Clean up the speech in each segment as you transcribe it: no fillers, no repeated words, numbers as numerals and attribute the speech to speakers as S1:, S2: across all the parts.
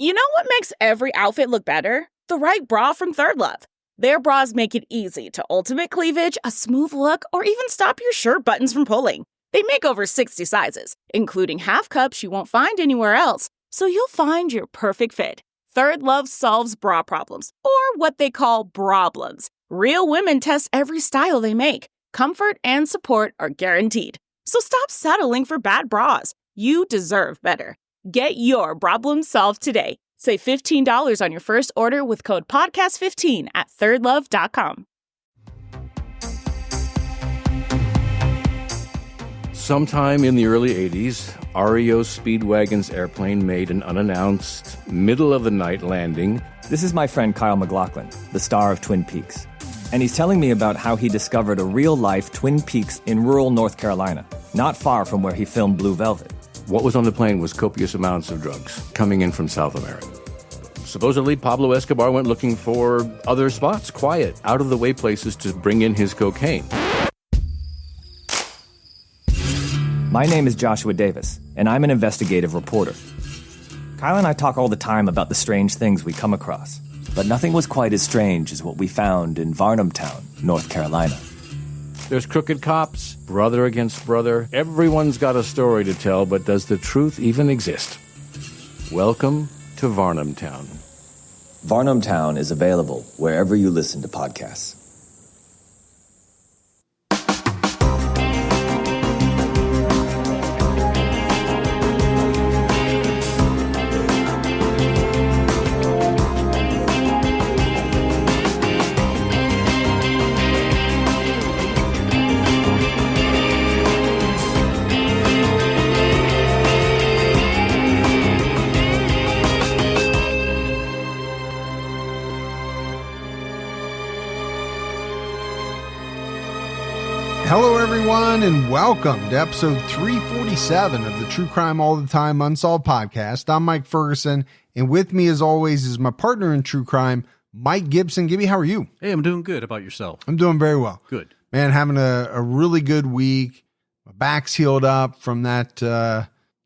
S1: You know what makes every outfit look better? The right bra from Third Love. Their bras make it easy to ultimate cleavage, a smooth look, or even stop your shirt buttons from pulling. They make over 60 sizes, including half cups you won't find anywhere else, so you'll find your perfect fit. Third Love solves bra problems, or what they call broblems. Real women test every style they make. Comfort and support are guaranteed. So stop settling for bad bras. You deserve better. Get your problem solved today. Save $15 on your first order with code podcast15 at thirdlove.com.
S2: Sometime in the early 80s, REO Speedwagon's airplane made an unannounced, middle-of-the-night landing.
S3: This is my friend Kyle MacLachlan, the star of Twin Peaks. And he's telling me about how he discovered a real-life Twin Peaks in rural North Carolina, not far from where he filmed Blue Velvet.
S2: What was on the plane was copious amounts of drugs coming in from South America. Supposedly, Pablo Escobar went looking for other spots, quiet, out-of-the-way places to bring in his cocaine.
S3: My name is Joshua Davis, and I'm an investigative reporter. Kyle and I talk all the time about the strange things we come across, but nothing was quite as strange as what we found in Varnamtown, North Carolina.
S2: There's crooked cops, brother against brother. Everyone's got a story to tell, but does the truth even exist? Welcome to Varnamtown.
S3: Varnamtown is available wherever you listen to podcasts.
S4: Hello, everyone, and welcome to episode 347 of the True Crime All the Time Unsolved podcast. I'm Mike Ferguson, and with me, as always, is my partner in true crime, Mike Gibson. Gibby, how are you?
S5: Hey, I'm doing good. How about yourself?
S4: I'm doing very well.
S5: Good.
S4: Man, having a really good week. My back's healed up from that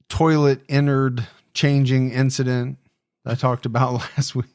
S4: toilet innard changing incident I talked about last week.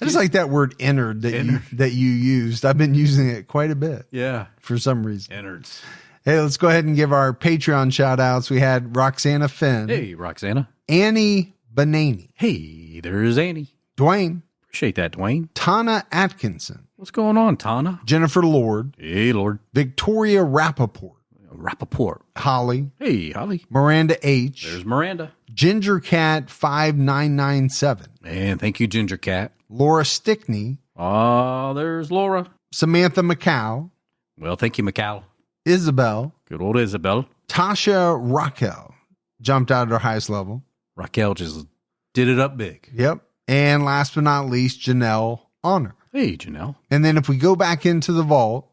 S4: I just like that word innard that you used. I've been using it quite a bit.
S5: Yeah.
S4: For some reason.
S5: Innards.
S4: Hey, let's go ahead and give our Patreon shout outs. We had Roxana Finn.
S5: Hey, Roxana.
S4: Annie Benani.
S5: Hey, there's Annie.
S4: Dwayne.
S5: Appreciate that, Dwayne.
S4: Tana Atkinson.
S5: What's going on, Tana?
S4: Jennifer Lord.
S5: Hey, Lord.
S4: Victoria Rappaport.
S5: Rappaport.
S4: Holly.
S5: Hey, Holly.
S4: Miranda H.
S5: There's Miranda.
S4: Ginger Cat 5997.
S5: And thank you, Ginger Cat.
S4: Laura Stickney.
S5: There's Laura.
S4: Samantha McCow.
S5: Well, thank you, McCall.
S4: Isabel.
S5: Good old Isabel.
S4: Tasha Raquel. Jumped out at her highest level.
S5: Raquel just did it up big.
S4: Yep. And last but not least, Janelle Honor.
S5: Hey, Janelle.
S4: And then if we go back into the vault,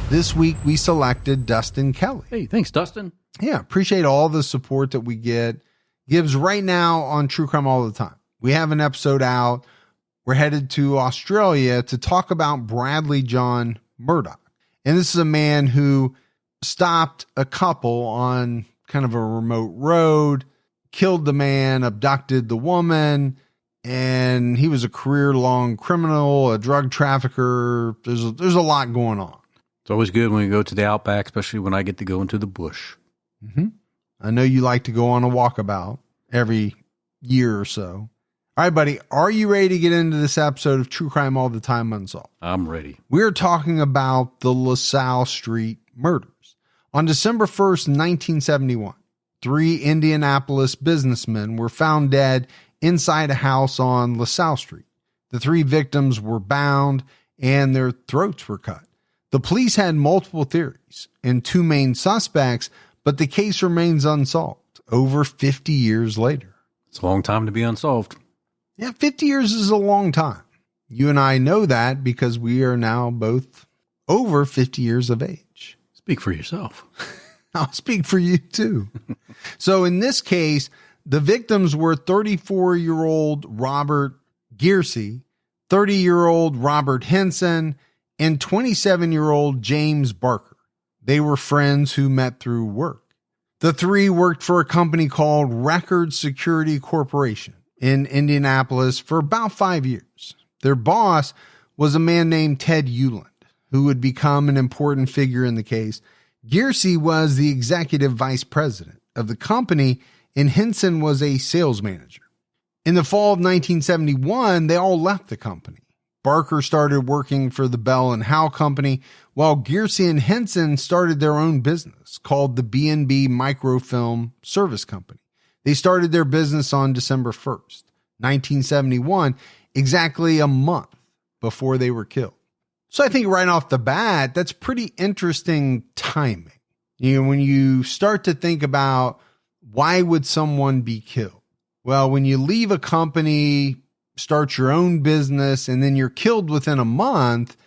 S4: this week we selected Dustin Kelly.
S5: Hey, thanks, Dustin.
S4: Yeah, appreciate all the support that we get. Gives right now on True Crime All the Time. We have an episode out. We're headed to Australia to talk about Bradley John Murdoch. And this is a man who stopped a couple on kind of a remote road, killed the man, abducted the woman, and he was a career-long criminal, a drug trafficker. There's a lot going on.
S5: It's always good when we go to the Outback, especially when I get to go into the bush.
S4: Mm-hmm. I know you like to go on a walkabout every year or so. All right, buddy, are you ready to get into this episode of True Crime All the Time Unsolved?
S5: I'm ready.
S4: We're talking about the LaSalle Street murders. On December 1st, 1971, 3 Indianapolis businessmen were found dead inside a house on LaSalle Street. The 3 victims were bound and their throats were cut. The police had multiple theories and 2 main suspects, but the case remains unsolved over 50 years later.
S5: It's a long time to be unsolved.
S4: Yeah, 50 years is a long time. You and I know that because we are now both over 50 years of age.
S5: Speak for yourself.
S4: I'll speak for you too. So in this case, the victims were 34-year-old Robert Gearsey, 30-year-old Robert Henson, and 27-year-old James Barker. They were friends who met through work. The 3 worked for a company called Record Security Corporation, in Indianapolis for about 5 years. Their boss was a man named Ted Euland, who would become an important figure in the case. Giersey was the executive vice president of the company, and Henson was a sales manager. In the fall of 1971, they all left the company. Barker started working for the Bell and Howell Company, while Giersey and Henson started their own business called the B&B Microfilm Service Company. They started their business on December 1st, 1971, exactly a month before they were killed. So I think right off the bat, that's pretty interesting timing. You know, when you start to think about why would someone be killed? Well, when you leave a company, start your own business, and then you're killed within a month,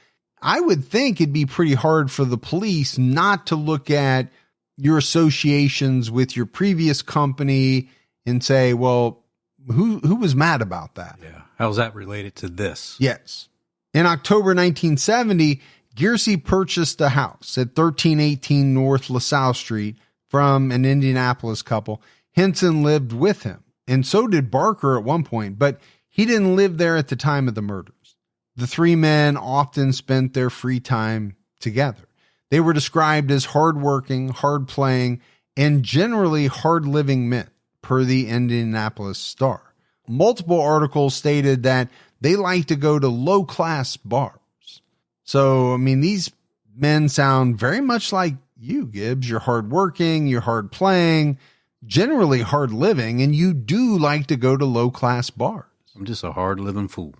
S4: I would think it'd be pretty hard for the police not to look at your associations with your previous company and say, well, who was mad about that?
S5: Yeah. How's that related to this?
S4: Yes. In October 1970, Giersey purchased a house at 1318 North LaSalle Street from an Indianapolis couple. Henson lived with him, and so did Barker at one point, but he didn't live there at the time of the murders. The three men often spent their free time together. They were described as hardworking, hard-playing, and generally hard-living men, per the Indianapolis Star. Multiple articles stated that they like to go to low-class bars. So, I mean, these men sound very much like you, Gibbs. You're hardworking, you're hard-playing, generally hard-living, and you do like to go to low-class bars.
S5: I'm just a hard-living fool.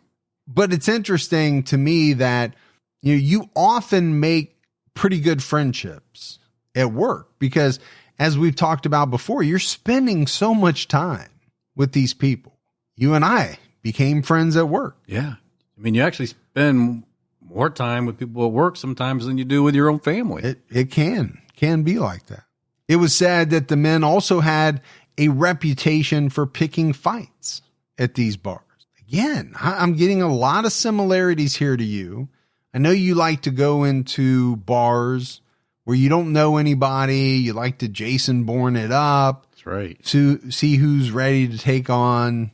S4: But it's interesting to me that you often make pretty good friendships at work because, as we've talked about before, you're spending so much time with these people. You and I became friends at work.
S5: Yeah. I mean, you actually spend more time with people at work sometimes than you do with your own family.
S4: It can be like that. It was said that the men also had a reputation for picking fights at these bars. Again, I'm getting a lot of similarities here to you. I know you like to go into bars where you don't know anybody. You like to Jason Bourne it up.
S5: That's right.
S4: To see who's ready to take on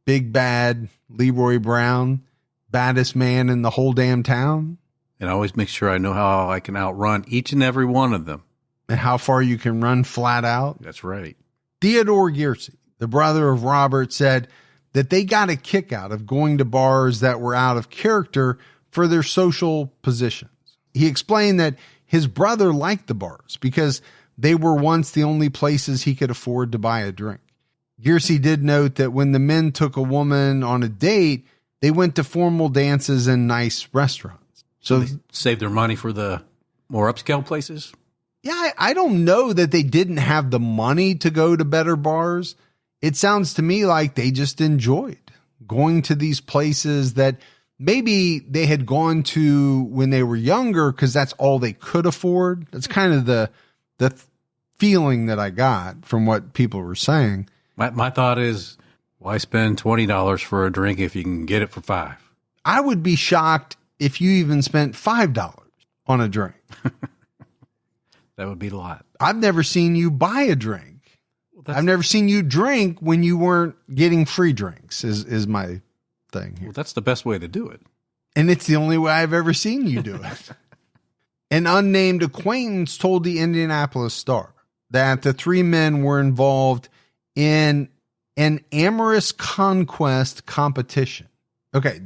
S4: Big Bad Leroy Brown, baddest man in the whole damn town.
S5: And I always make sure I know how I can outrun each and every one of them.
S4: And how far you can run flat out.
S5: That's right.
S4: Theodore Giersey, the brother of Robert, said that they got a kick out of going to bars that were out of character for their social positions. He explained that his brother liked the bars because they were once the only places he could afford to buy a drink. Giersey did note that when the men took a woman on a date, they went to formal dances and nice restaurants. So
S5: they saved their money for the more upscale places?
S4: Yeah, I don't know that they didn't have the money to go to better bars. It sounds to me like they just enjoyed going to these places that maybe they had gone to when they were younger because that's all they could afford. That's kind of the feeling that I got from what people were saying.
S5: My thought is, why spend $20 for a drink if you can get it for $5?
S4: I would be shocked if you even spent $5 on a drink.
S5: That would be a lot.
S4: I've never seen you buy a drink. I've never seen you drink when you weren't getting free drinks is my thing here.
S5: Well, that's the best way to do it.
S4: And it's the only way I've ever seen you do it. An unnamed acquaintance told the Indianapolis Star that the three men were involved in an amorous conquest competition. Okay,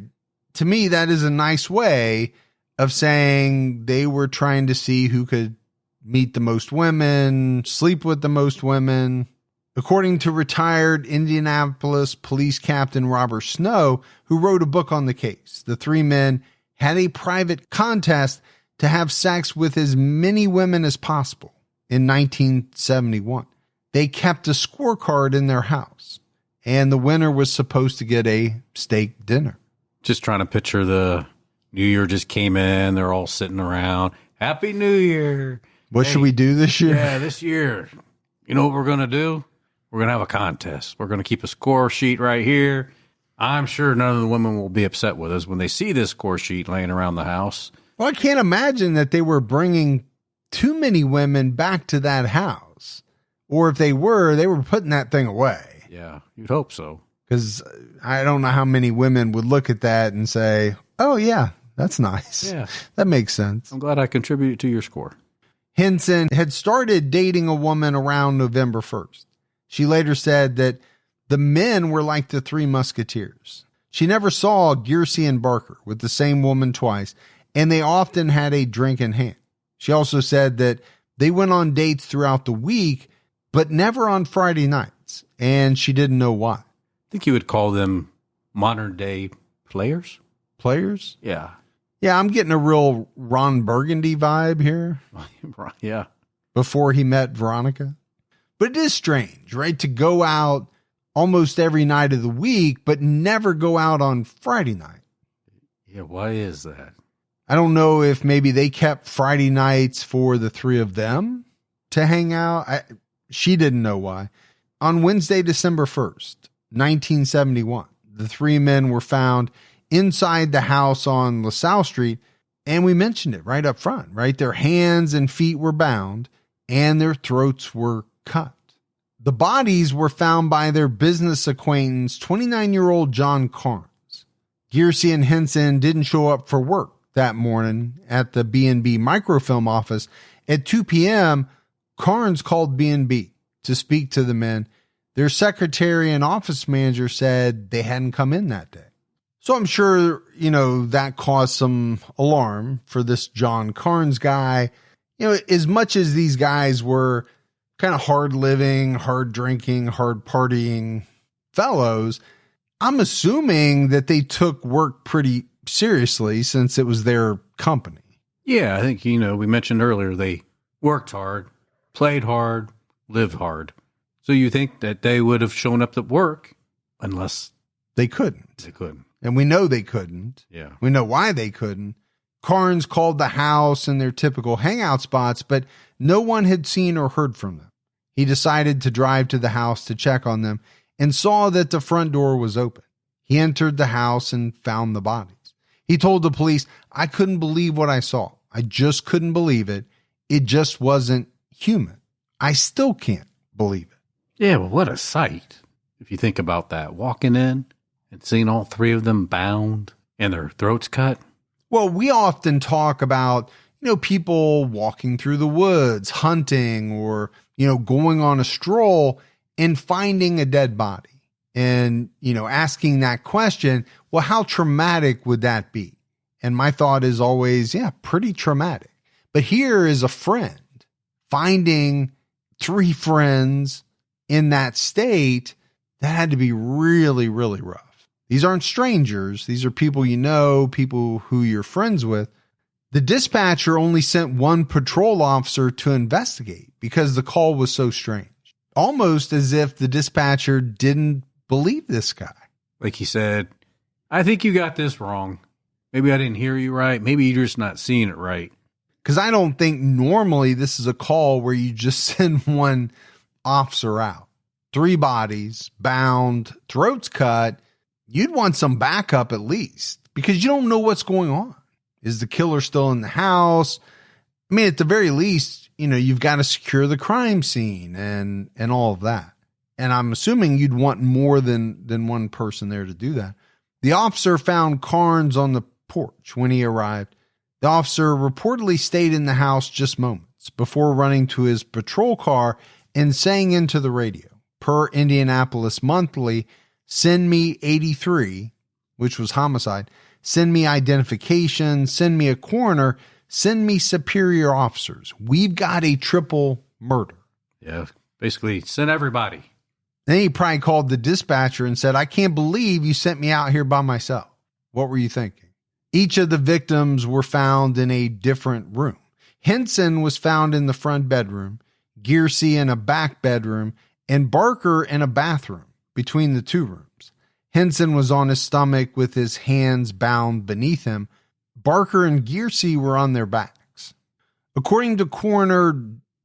S4: to me, that is a nice way of saying they were trying to see who could meet the most women, sleep with the most women. According to retired Indianapolis Police Captain Robert Snow, who wrote a book on the case, the three men had a private contest to have sex with as many women as possible in 1971. They kept a scorecard in their house, and the winner was supposed to get a steak dinner.
S5: Just trying to picture the New Year just came in. They're all sitting around. Happy New Year.
S4: What should we do this year?
S5: Yeah, this year. You know what we're going to do? We're going to have a contest. We're going to keep a score sheet right here. I'm sure none of the women will be upset with us when they see this score sheet laying around the house.
S4: Well, I can't imagine that they were bringing too many women back to that house. Or if they were putting that thing away.
S5: Yeah, you'd hope so.
S4: Because I don't know how many women would look at that and say, oh, yeah, that's nice.
S5: Yeah.
S4: That makes sense.
S5: I'm glad I contributed to your score.
S4: Henson had started dating a woman around November 1st. She later said that the men were like the Three Musketeers. She never saw Giersey and Barker with the same woman twice, and they often had a drink in hand. She also said that they went on dates throughout the week, but never on Friday nights, and she didn't know why.
S5: I think you would call them modern day players.
S4: Players?
S5: Yeah.
S4: Yeah, I'm getting a real Ron Burgundy vibe here.
S5: Yeah.
S4: Before he met Veronica. But it is strange, right? To go out almost every night of the week, but never go out on Friday night.
S5: Yeah, why is that?
S4: I don't know if maybe they kept Friday nights for the three of them to hang out. She didn't know why. On Wednesday, December 1st, 1971, the three men were found inside the house on LaSalle Street, and we mentioned it right up front, right? Their hands and feet were bound, and their throats were cut. The bodies were found by their business acquaintance, 29-year-old John Carnes. Giersey and Henson didn't show up for work that morning at the B&B microfilm office. At 2 p.m., Carnes called B&B to speak to the men. Their secretary and office manager said they hadn't come in that day. So I'm sure, that caused some alarm for this John Carnes guy. As much as these guys were kind of hard living, hard drinking, hard partying fellows, I'm assuming that they took work pretty seriously since it was their company.
S5: Yeah, I think, we mentioned earlier they worked hard, played hard, lived hard. So you think that they would have shown up at work unless
S4: they couldn't.
S5: They couldn't.
S4: And we know they couldn't.
S5: Yeah.
S4: We know why they couldn't. Carnes called the house and their typical hangout spots, but no one had seen or heard from them. He decided to drive to the house to check on them and saw that the front door was open. He entered the house and found the bodies. He told the police, I couldn't believe what I saw. I just couldn't believe it. It just wasn't human. I still can't believe it.
S5: Yeah, well, what a sight. If you think about that, walking in and seeing all three of them bound and their throats cut.
S4: Well, we often talk about, people walking through the woods, hunting, or, going on a stroll and finding a dead body. And, asking that question, well, how traumatic would that be? And my thought is always, pretty traumatic. But here is a friend finding three friends in that state. That had to be really, really rough. These aren't strangers. These are people people who you're friends with. The dispatcher only sent one patrol officer to investigate because the call was so strange. Almost as if the dispatcher didn't believe this guy.
S5: Like he said, I think you got this wrong. Maybe I didn't hear you right. Maybe you're just not seeing it right.
S4: Because I don't think normally this is a call where you just send one officer out. Three bodies, bound, throats cut. You'd want some backup at least because you don't know what's going on. Is the killer still in the house? I mean, at the very least, you've got to secure the crime scene and all of that. And I'm assuming you'd want more than one person there to do that. The officer found Carnes on the porch when he arrived. The officer reportedly stayed in the house just moments before running to his patrol car and saying into the radio, per Indianapolis Monthly, send me 83, which was homicide. Send me identification. Send me a coroner. Send me superior officers. We've got a triple murder.
S5: Yeah, basically send everybody.
S4: Then he probably called the dispatcher and said, I can't believe you sent me out here by myself. What were you thinking? Each of the victims were found in a different room. Henson was found in the front bedroom, Giersey in a back bedroom, and Barker in a bathroom between the two rooms. Henson was on his stomach with his hands bound beneath him. Barker and Giersey were on their backs. According to coroner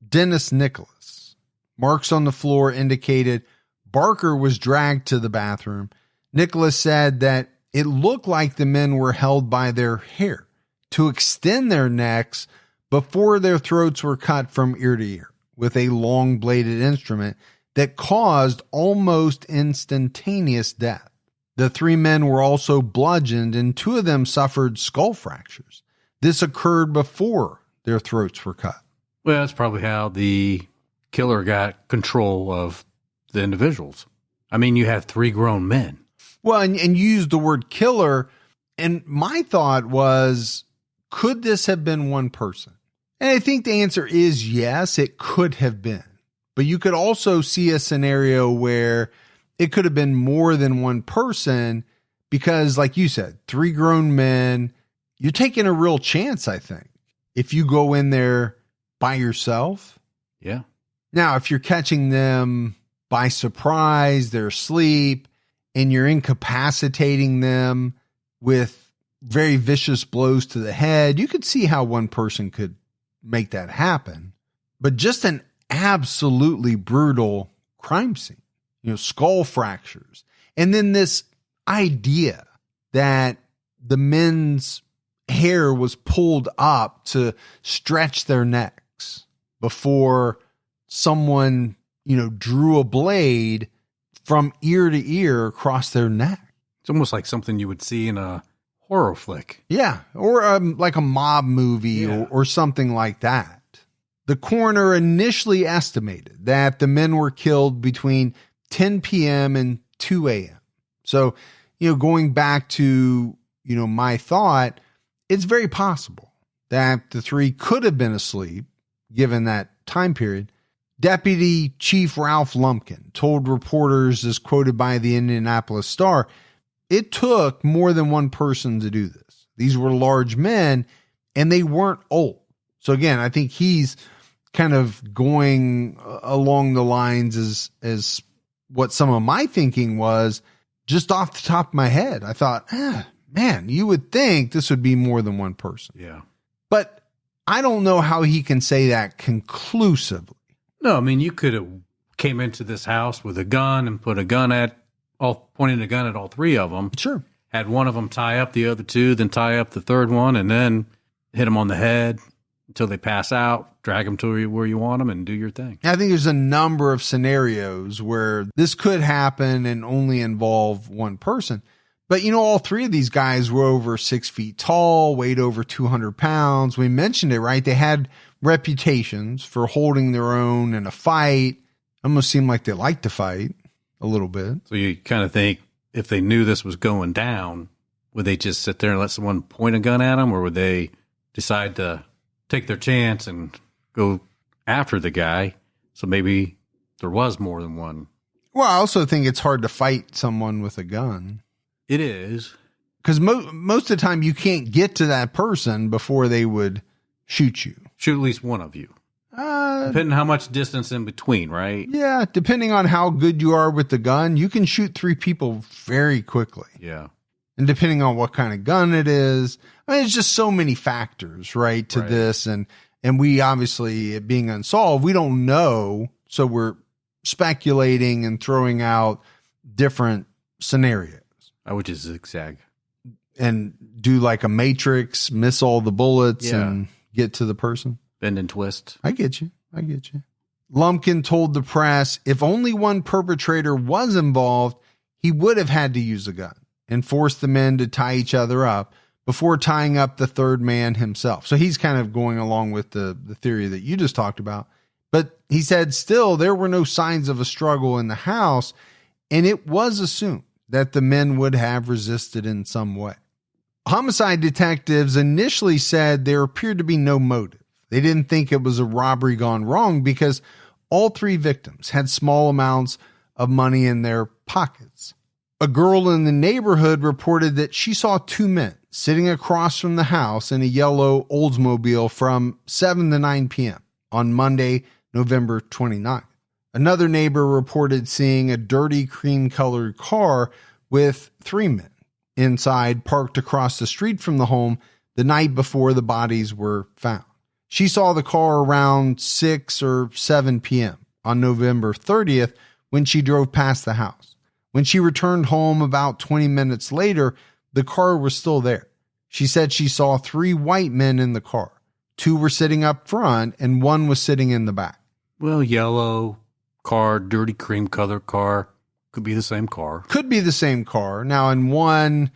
S4: Dennis Nicholas, marks on the floor indicated Barker was dragged to the bathroom. Nicholas said that it looked like the men were held by their hair to extend their necks before their throats were cut from ear to ear with a long bladed instrument that caused almost instantaneous death. The 3 men were also bludgeoned, and 2 of them suffered skull fractures. This occurred before their throats were cut.
S5: Well, that's probably how the killer got control of the individuals. I mean, you have 3 grown men.
S4: Well, and you used the word killer, and my thought was, could this have been one person? And I think the answer is yes, it could have been. But you could also see a scenario where it could have been more than one person because, like you said, 3 grown men, you're taking a real chance, I think, if you go in there by yourself.
S5: Yeah.
S4: Now, if you're catching them by surprise, they're asleep, and you're incapacitating them with very vicious blows to the head, you could see how one person could make that happen. But just an absolutely brutal crime scene, skull fractures. And then this idea that the men's hair was pulled up to stretch their necks before someone, drew a blade from ear to ear across their neck.
S5: It's almost like something you would see in a horror flick.
S4: Yeah, or like a mob movie or something like that. The coroner initially estimated that the men were killed between 10 p.m. and 2 a.m. So, going back to, my thought, it's very possible that the 3 could have been asleep given that time period. Deputy Chief Ralph Lumpkin told reporters, as quoted by the Indianapolis Star, it took more than one person to do this. These were large men, and they weren't old. So again, I think he's kind of going along the lines as what some of my thinking was just off the top of my head. I thought, man, you would think this would be more than one person.
S5: Yeah.
S4: But I don't know how he can say that conclusively.
S5: No, I mean, you could have came into this house with a gun and put a gun pointing a gun at all 3 of them.
S4: Sure.
S5: Had one of them tie up the other 2, then tie up the third one, and then hit them on the head until they pass out, drag them to where you want them, and do your thing.
S4: I think there's a number of scenarios where this could happen and only involve one person. But, all 3 of these guys were over 6 feet tall, weighed over 200 pounds. We mentioned it, right? They had reputations for holding their own in a fight. Almost seemed like they liked to fight a little bit.
S5: So you kind of think if they knew this was going down, would they just sit there and let someone point a gun at them, or would they decide to take their chance and go after the guy? So maybe there was more than one.
S4: Well, I also think it's hard to fight someone with a gun.
S5: It is.
S4: Because most of the time you can't get to that person before they would shoot you.
S5: Shoot at least one of you. Depending on how much distance in between, right?
S4: Yeah, depending on how good you are with the gun, you can shoot 3 people very quickly.
S5: Yeah.
S4: And depending on what kind of gun it is, it's just so many factors, right, to this. And we obviously, it being unsolved, we don't know. So we're speculating and throwing out different scenarios.
S5: I would just zigzag.
S4: And do like a matrix, miss all the bullets and get to the person.
S5: Bend and twist.
S4: I get you. Lumpkin told the press if only one perpetrator was involved, he would have had to use a gun and force the men to tie each other up before tying up the third man himself. So he's kind of going along with the theory that you just talked about. But he said still there were no signs of a struggle in the house, and it was assumed that the men would have resisted in some way. Homicide detectives initially said there appeared to be no motive. They didn't think it was a robbery gone wrong because all 3 victims had small amounts of money in their pockets. A girl in the neighborhood reported that she saw 2 men sitting across from the house in a yellow Oldsmobile from 7 to 9 p.m. on Monday, November 29th. Another neighbor reported seeing a dirty cream-colored car with 3 men inside parked across the street from the home the night before the bodies were found. She saw the car around 6 or 7 p.m. on November 30th when she drove past the house. When she returned home about 20 minutes later, the car was still there. She said she saw 3 white men in the car. 2 were sitting up front and 1 was sitting in the back.
S5: Well, yellow, car, dirty cream color car. Could be the same car.
S4: Could be the same car. Now, in one,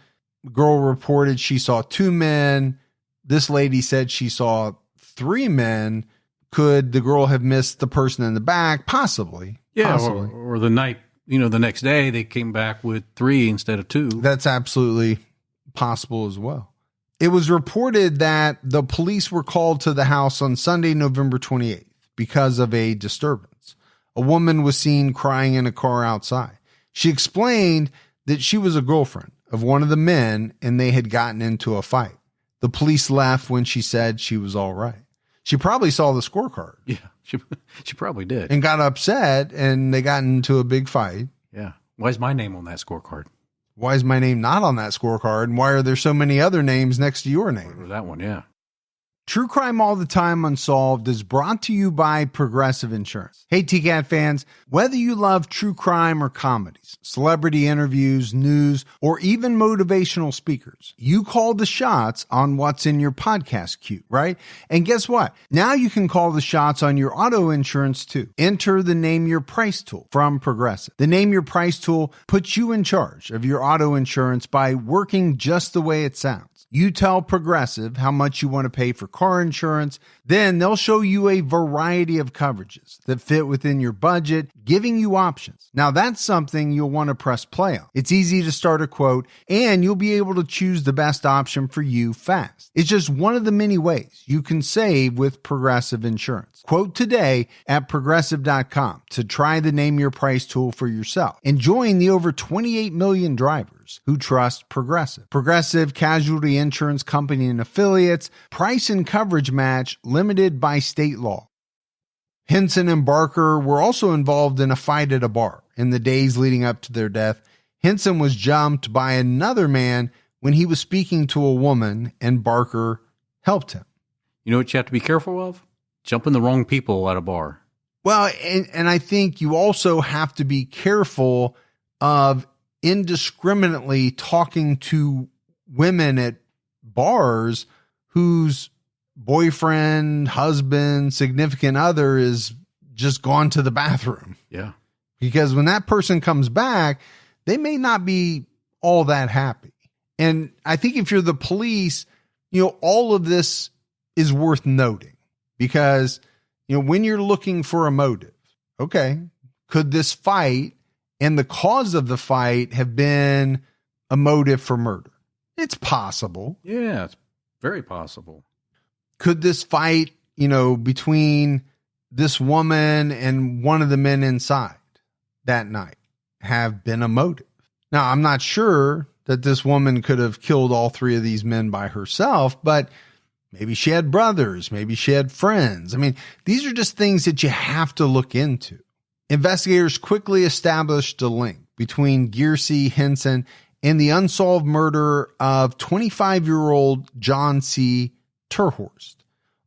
S4: girl reported she saw 2 men. This lady said she saw 3 men. Could the girl have missed the person in the back? Possibly.
S5: Yeah,
S4: Possibly.
S5: or the night, the next day they came back with 3 instead of 2.
S4: That's absolutely possible as well. It was reported that the police were called to the house on Sunday, November 28th because of a disturbance. A woman was seen crying in a car outside. She explained that she was a girlfriend of one of the men and they had gotten into a fight. The police left when she said she was all right. She probably saw the scorecard.
S5: Yeah, she probably did.
S4: And got upset, and they got into a big fight.
S5: Yeah. Why is my name on that scorecard?
S4: Why is my name not on that scorecard? And why are there so many other names next to your name?
S5: Or that one, yeah.
S4: True Crime All the Time Unsolved is brought to you by Progressive Insurance. Hey, TCAT fans, whether you love true crime or comedies, celebrity interviews, news, or even motivational speakers, you call the shots on what's in your podcast queue, right? And guess what? Now you can call the shots on your auto insurance too. Enter the Name Your Price tool from Progressive. The Name Your Price tool puts you in charge of your auto insurance by working just the way it sounds. You tell Progressive how much you want to pay for car insurance. Then they'll show you a variety of coverages that fit within your budget, giving you options. Now that's something you'll want to press play on. It's easy to start a quote, and you'll be able to choose the best option for you fast. It's just one of the many ways you can save with Progressive Insurance. Quote today at Progressive.com to try the Name Your Price tool for yourself and join the over 28 million drivers who trust Progressive. Progressive Casualty Insurance Company and Affiliates. Price and coverage match limited by state law. Henson and Barker were also involved in a fight at a bar in the days leading up to their death. Henson was jumped by another man when he was speaking to a woman, and Barker helped him.
S5: You know what you have to be careful of? Jumping the wrong people at a bar.
S4: Well, and I think you also have to be careful of indiscriminately talking to women at bars whose boyfriend, husband, significant other is just gone to the bathroom.
S5: Yeah.
S4: Because when that person comes back, they may not be all that happy. And I think if you're the police, all of this is worth noting because, when you're looking for a motive, okay, could this fight and the cause of the fight have been a motive for murder? It's possible.
S5: Yeah, it's very possible.
S4: Could this fight, between this woman and one of the men inside that night have been a motive? Now, I'm not sure that this woman could have killed all 3 of these men by herself, but maybe she had brothers, maybe she had friends. I mean, these are just things that you have to look into. Investigators quickly established a link between Giersey, Henson, and the unsolved murder of 25-year-old John C. Terhorst.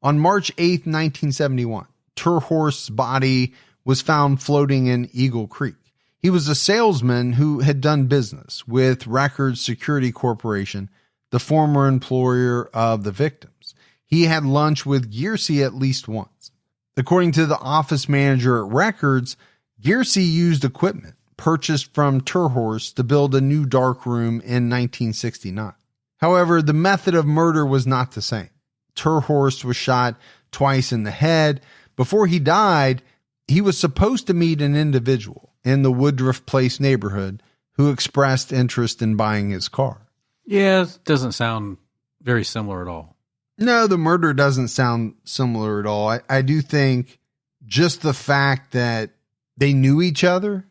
S4: On March 8th, 1971, Terhorst's body was found floating in Eagle Creek. He was a salesman who had done business with Records Security Corporation, the former employer of the victims. He had lunch with Giersey at least once. According to the office manager at Records, Giersey used equipment purchased from Terhorst to build a new dark room in 1969. However, the method of murder was not the same. Terhorst was shot twice in the head. Before he died, he was supposed to meet an individual in the Woodruff Place neighborhood who expressed interest in buying his car.
S5: Yeah, it doesn't sound very similar at all.
S4: No, the murder doesn't sound similar at all. I do think just the fact that they knew each other,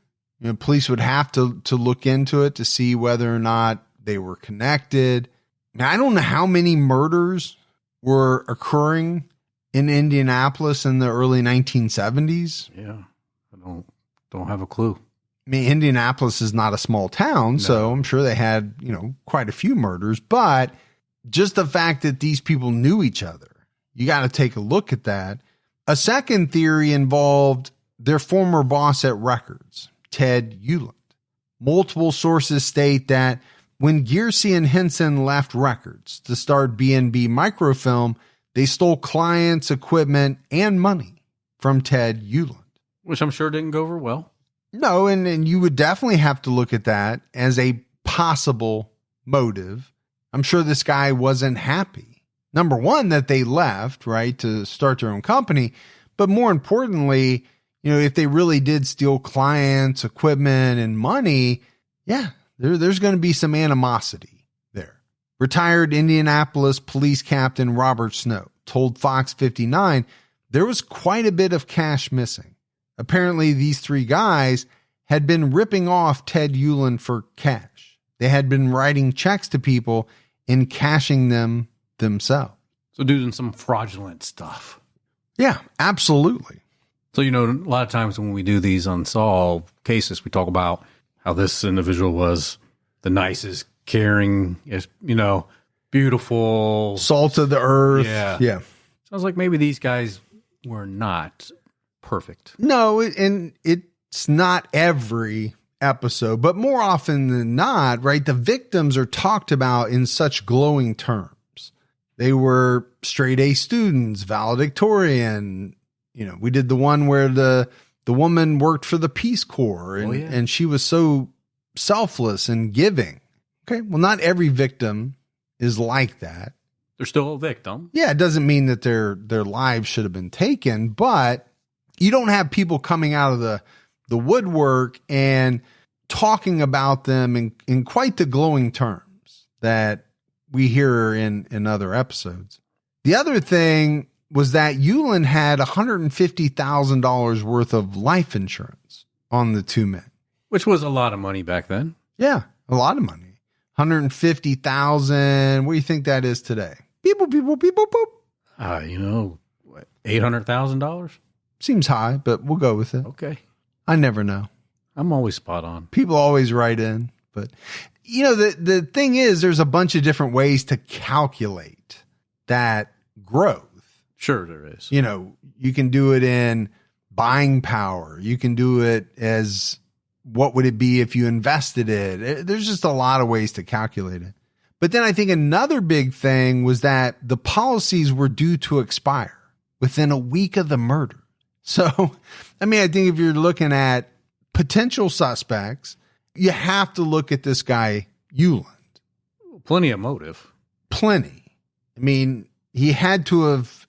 S4: police would have to look into it to see whether or not they were connected. Now, I don't know how many murders were occurring in Indianapolis in the early 1970s.
S5: Yeah, I don't have a clue.
S4: I mean, Indianapolis is not a small town, so I'm sure they had, quite a few murders, but just the fact that these people knew each other, you got to take a look at that. A second theory involved their former boss at Records, Ted Euland. Multiple sources state that when Giersey and Henson left Records to start B&B Microfilm, they stole clients, equipment, and money from Ted Euland.
S5: Which I'm sure didn't go over well.
S4: No, and you would definitely have to look at that as a possible motive. I'm sure this guy wasn't happy. Number one, that they left, right, to start their own company. But more importantly, if they really did steal clients, equipment, and money, yeah, there's going to be some animosity there. Retired Indianapolis police captain Robert Snow told Fox 59 there was quite a bit of cash missing. Apparently, these three guys had been ripping off Ted Uland for cash. They had been writing checks to people and cashing them themselves.
S5: So doing some fraudulent stuff.
S4: Yeah, absolutely.
S5: So, a lot of times when we do these unsolved cases, we talk about how this individual was the nicest, caring, beautiful.
S4: Salt of the earth.
S5: Yeah. Sounds like maybe these guys were not perfect.
S4: No, and it's not every episode, but more often than not, right, the victims are talked about in such glowing terms. They were straight A students, valedictorian. We did the one where the woman worked for the Peace Corps and she was so selfless and giving. Okay, well, not every victim is like that.
S5: They're still a victim.
S4: Yeah, it doesn't mean that their lives should have been taken, but you don't have people coming out of the woodwork and talking about them in quite the glowing terms that we hear in other episodes. The other thing was that Uland had $150,000 worth of life insurance on the two men.
S5: Which was a lot of money back then.
S4: Yeah, a lot of money. $150,000. What do you think that is today? Beep, boop, beep, boop, beep, boop, boop.
S5: $800,000?
S4: Seems high, but we'll go with it.
S5: Okay.
S4: I never know.
S5: I'm always spot on.
S4: People always write in, but the thing is, there's a bunch of different ways to calculate that growth.
S5: Sure, there is.
S4: You can do it in buying power. You can do it as what would it be if you invested it? There's just a lot of ways to calculate it. But then I think another big thing was that the policies were due to expire within a week of the murder. So, I think if you're looking at potential suspects, you have to look at this guy, Uland.
S5: Plenty of motive.
S4: Plenty. He had to have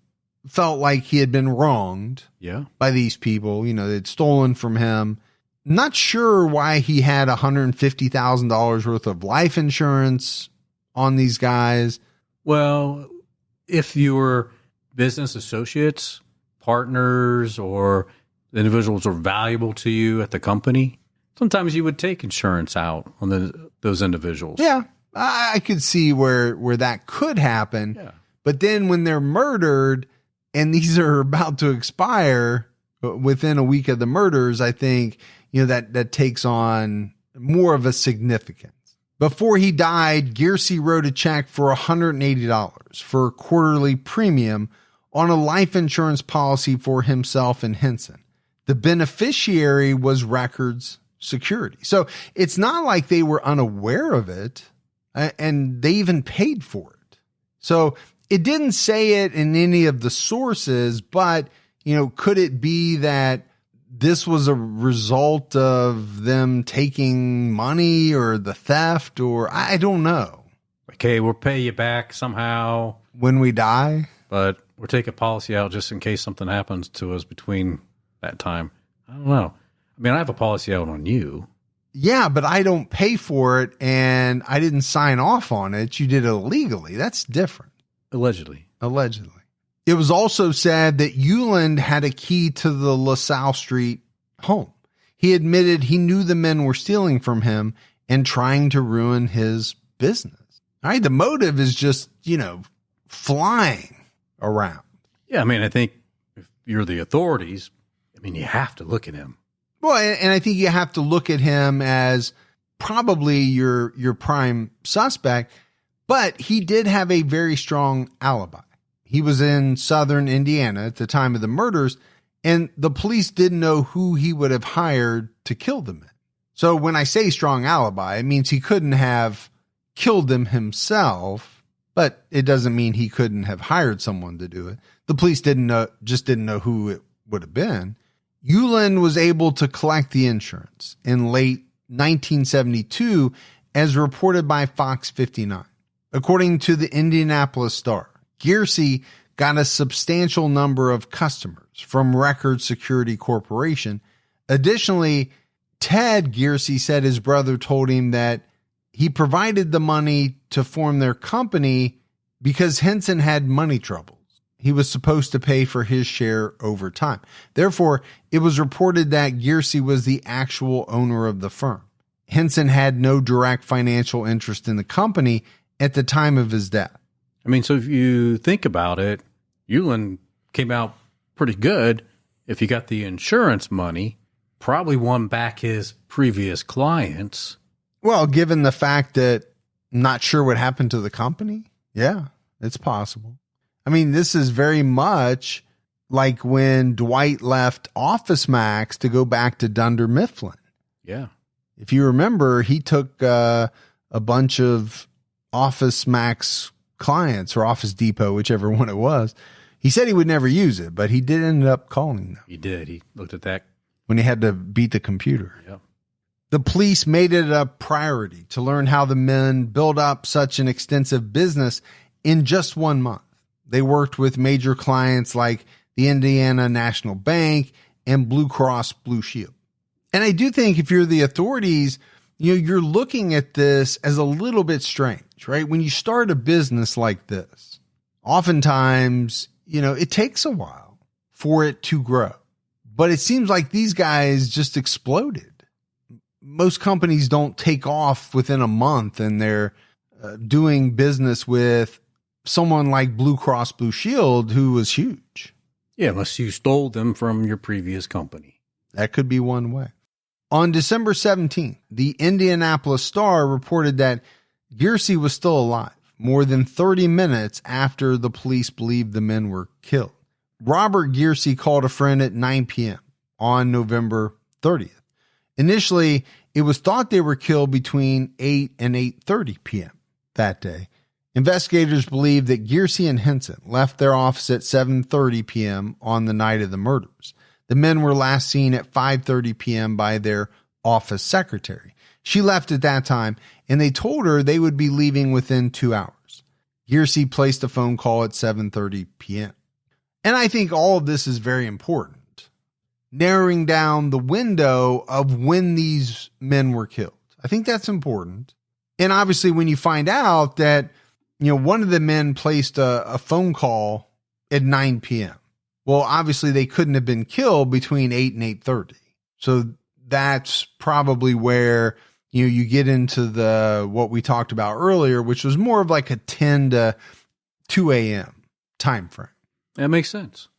S4: felt like he had been wronged by these people. They'd stolen from him. Not sure why he had $150,000 worth of life insurance on these guys.
S5: Well, if you were business associates, partners, or individuals who are valuable to you at the company, sometimes you would take insurance out on those individuals.
S4: Yeah, I could see where that could happen.
S5: Yeah.
S4: But then when they're murdered and these are about to expire within a week of the murders, I think, that takes on more of a significance. Before he died, Gearsey wrote a check for $180 for a quarterly premium on a life insurance policy for himself and Henson. The beneficiary was Records Security. So it's not like they were unaware of it, and they even paid for it. So it didn't say it in any of the sources, but, could it be that this was a result of them taking money or the theft, or I don't know.
S5: Okay, we'll pay you back somehow
S4: when we die,
S5: but we'll take a policy out just in case something happens to us between that time. I don't know. I have a policy out on you.
S4: Yeah, but I don't pay for it and I didn't sign off on it. You did it illegally. That's different.
S5: Allegedly.
S4: It was also said that Uland had a key to the LaSalle Street home. He admitted he knew the men were stealing from him and trying to ruin his business. All right. The motive is just, flying around.
S5: Yeah. I think if you're the authorities, you have to look at him.
S4: Well, and I think you have to look at him as probably your prime suspect, but he did have a very strong alibi. He was in southern Indiana at the time of the murders, and the police didn't know who he would have hired to kill the men. So when I say strong alibi, it means he couldn't have killed them himself, but it doesn't mean he couldn't have hired someone to do it. The police didn't know who it would have been. Uland was able to collect the insurance in late 1972, as reported by Fox 59. According to the Indianapolis Star, Giersey got a substantial number of customers from Record Security Corporation. Additionally, Ted Giersey said his brother told him that he provided the money to form their company because Henson had money troubles. He was supposed to pay for his share over time. Therefore, it was reported that Giersey was the actual owner of the firm. Henson had no direct financial interest in the company at the time of his death.
S5: I mean, so if you think about it, Uland came out pretty good. If he got the insurance money, probably won back his previous clients.
S4: Well, given the fact that I'm not sure what happened to the company, yeah, it's possible. I mean, this is very much like when Dwight left Office Max to go back to Dunder Mifflin.
S5: Yeah.
S4: If you remember, he took a bunch of Office Max clients or Office Depot, whichever one it was. He said he would never use it, but he did end up calling them.
S5: He did. He looked at that
S4: when he had to beat the computer.
S5: Yep.
S4: The police made it a priority to learn how the men built up such an extensive business in just 1 month. They worked with major clients like the Indiana National Bank and Blue Cross Blue Shield. And I do think if you're the authorities, you're looking at this as a little bit strange, right? When you start a business like this, oftentimes, it takes a while for it to grow. But it seems like these guys just exploded. Most companies don't take off within a month and they're doing business with someone like Blue Cross Blue Shield, who was huge.
S5: Yeah, unless you stole them from your previous company.
S4: That could be one way. On December 17th, the Indianapolis Star reported that Giersey was still alive more than 30 minutes after the police believed the men were killed. Robert Giersey called a friend at 9 p.m. on November 30th. Initially, it was thought they were killed between 8 and 8:30 p.m. that day. Investigators believe that Giersey and Henson left their office at 7:30 p.m. on the night of the murders. The men were last seen at 5:30 p.m. by their office secretary. She left at that time, and they told her they would be leaving within 2 hours. Giersey placed a phone call at 7:30 p.m. And I think all of this is very important. Narrowing down the window of when these men were killed. I think that's important. And obviously, when you find out that, one of the men placed a phone call at 9 p.m., well, obviously they couldn't have been killed between 8 and 8:30. So that's probably where, you get into what we talked about earlier, which was more of like a 10 to 2 a.m. time frame.
S5: That makes sense.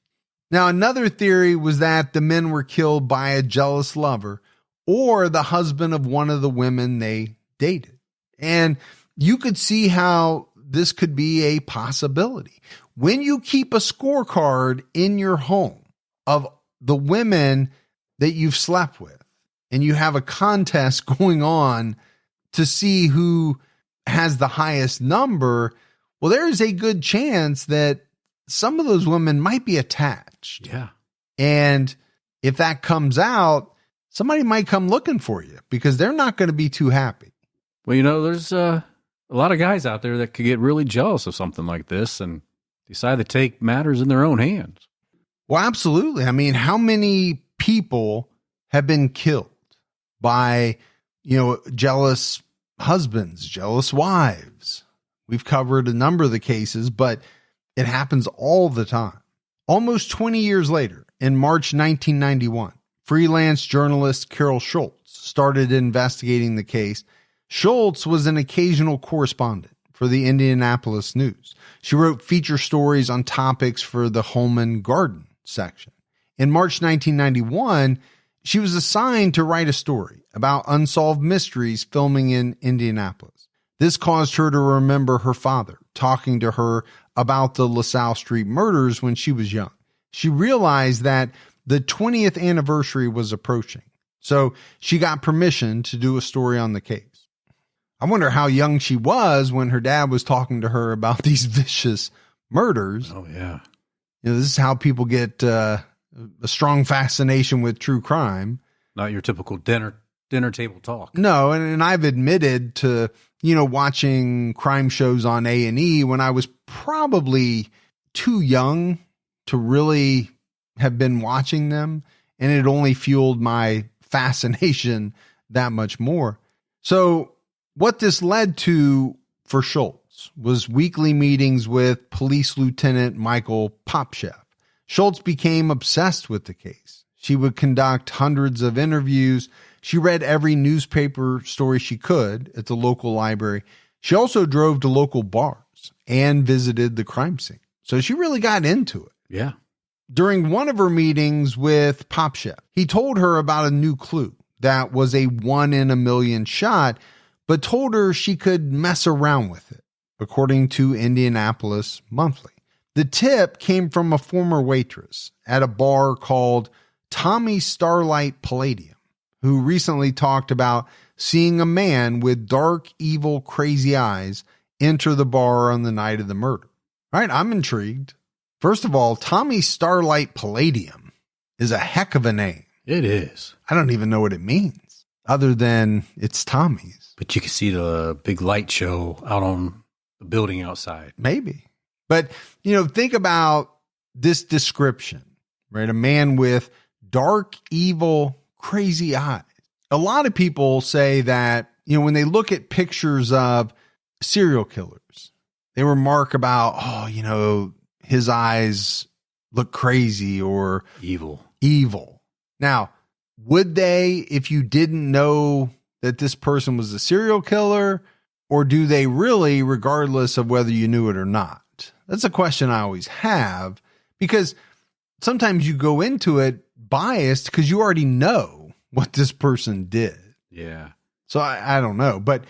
S4: Now, another theory was that the men were killed by a jealous lover or the husband of one of the women they dated. And you could see how this could be a possibility. When you keep a scorecard in your home of the women that you've slept with, and you have a contest going on to see who has the highest number, well, there is a good chance that some of those women might be attached.
S5: Yeah.
S4: And if that comes out, somebody might come looking for you because they're not going to be too happy.
S5: Well, there's a lot of guys out there that could get really jealous of something like this and decide to take matters in their own hands.
S4: Well, absolutely. I mean, how many people have been killed by, jealous husbands, jealous wives? We've covered a number of the cases, but it happens all the time. Almost 20 years later, in March 1991, freelance journalist Carol Schultz started investigating the case. Schultz was an occasional correspondent for the Indianapolis News. She wrote feature stories on topics for the Home and Garden section. In March 1991, she was assigned to write a story about unsolved mysteries filming in Indianapolis. This caused her to remember her father talking to her about the LaSalle Street murders when she was young. She realized that the 20th anniversary was approaching, so she got permission to do a story on the case. I wonder how young she was when her dad was talking to her about these vicious murders.
S5: Oh, yeah.
S4: This is how people get a strong fascination with true crime.
S5: Not your typical dinner table talk.
S4: No, and I've admitted to, watching crime shows on A&E when I was probably too young to really have been watching them, and it only fueled my fascination that much more. So what this led to for Schultz was weekly meetings with Police Lieutenant Michael Popchef. Schultz became obsessed with the case. She would conduct hundreds of interviews. She read every newspaper story she could at the local library. She also drove to local bars and visited the crime scene. So she really got into it.
S5: Yeah.
S4: During one of her meetings with Popchef, he told her about a new clue that was a 1 in a million shot, but told her she could mess around with it, according to Indianapolis Monthly. The tip came from a former waitress at a bar called Tommy Starlight Palladium, who recently talked about seeing a man with dark, evil, crazy eyes enter the bar on the night of the murder. All right, I'm intrigued. First of all, Tommy Starlight Palladium is a heck of a name.
S5: It is.
S4: I don't even know what it means, other than it's Tommy's.
S5: But you can see the big light show out on the building outside.
S4: Maybe. But, think about this description, right? A man with dark, evil, crazy eyes. A lot of people say that, when they look at pictures of serial killers, they remark about, his eyes look crazy or
S5: evil.
S4: Now, would they, if you didn't know that this person was a serial killer, or do they really, regardless of whether you knew it or not? That's a question I always have, because sometimes you go into it biased because you already know what this person did.
S5: Yeah.
S4: So I don't know. But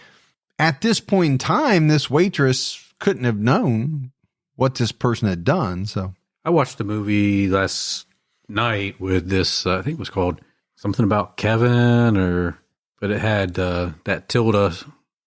S4: at this point in time, this waitress couldn't have known what this person had done. So
S5: I watched a movie last night with this, I think it was called something about Kevin, but it had that Tilda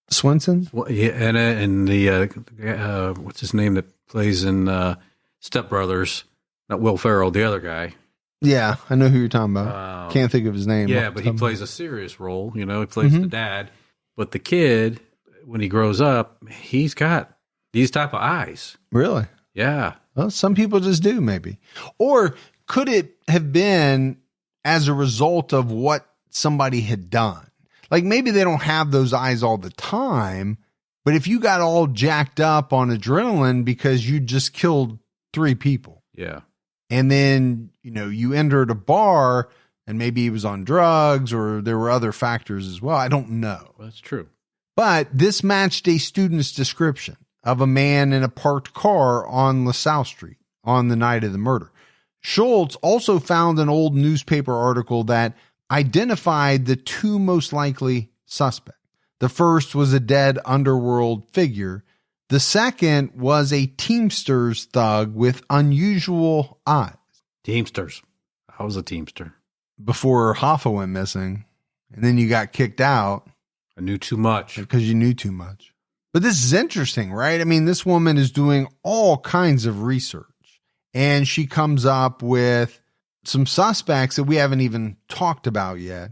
S4: Swinton.
S5: Yeah, and the what's his name that plays in Step Brothers? Not Will Ferrell, the other guy.
S4: Yeah, I know who you're talking about. Can't think of his name.
S5: Yeah, but he plays a serious role. He plays the dad. But the kid, when he grows up, he's got these type of eyes.
S4: Really?
S5: Yeah.
S4: Well, some people just do, maybe. Or could it have been as a result of what somebody had done? Like maybe they don't have those eyes all the time, but if you got all jacked up on adrenaline because you just killed 3 people.
S5: Yeah.
S4: And then, you entered a bar and maybe he was on drugs or there were other factors as well. I don't know.
S5: That's true.
S4: But this matched a student's description of a man in a parked car on LaSalle Street on the night of the murder. Schultz also found an old newspaper article that identified the 2 most likely suspects. The first was a dead underworld figure. The second was a Teamsters thug with unusual eyes.
S5: Teamsters. I was a Teamster.
S4: Before Hoffa went missing. And then you got kicked out.
S5: I knew too much.
S4: Because you knew too much. But this is interesting, right? I mean, this woman is doing all kinds of research. And she comes up with some suspects that we haven't even talked about yet.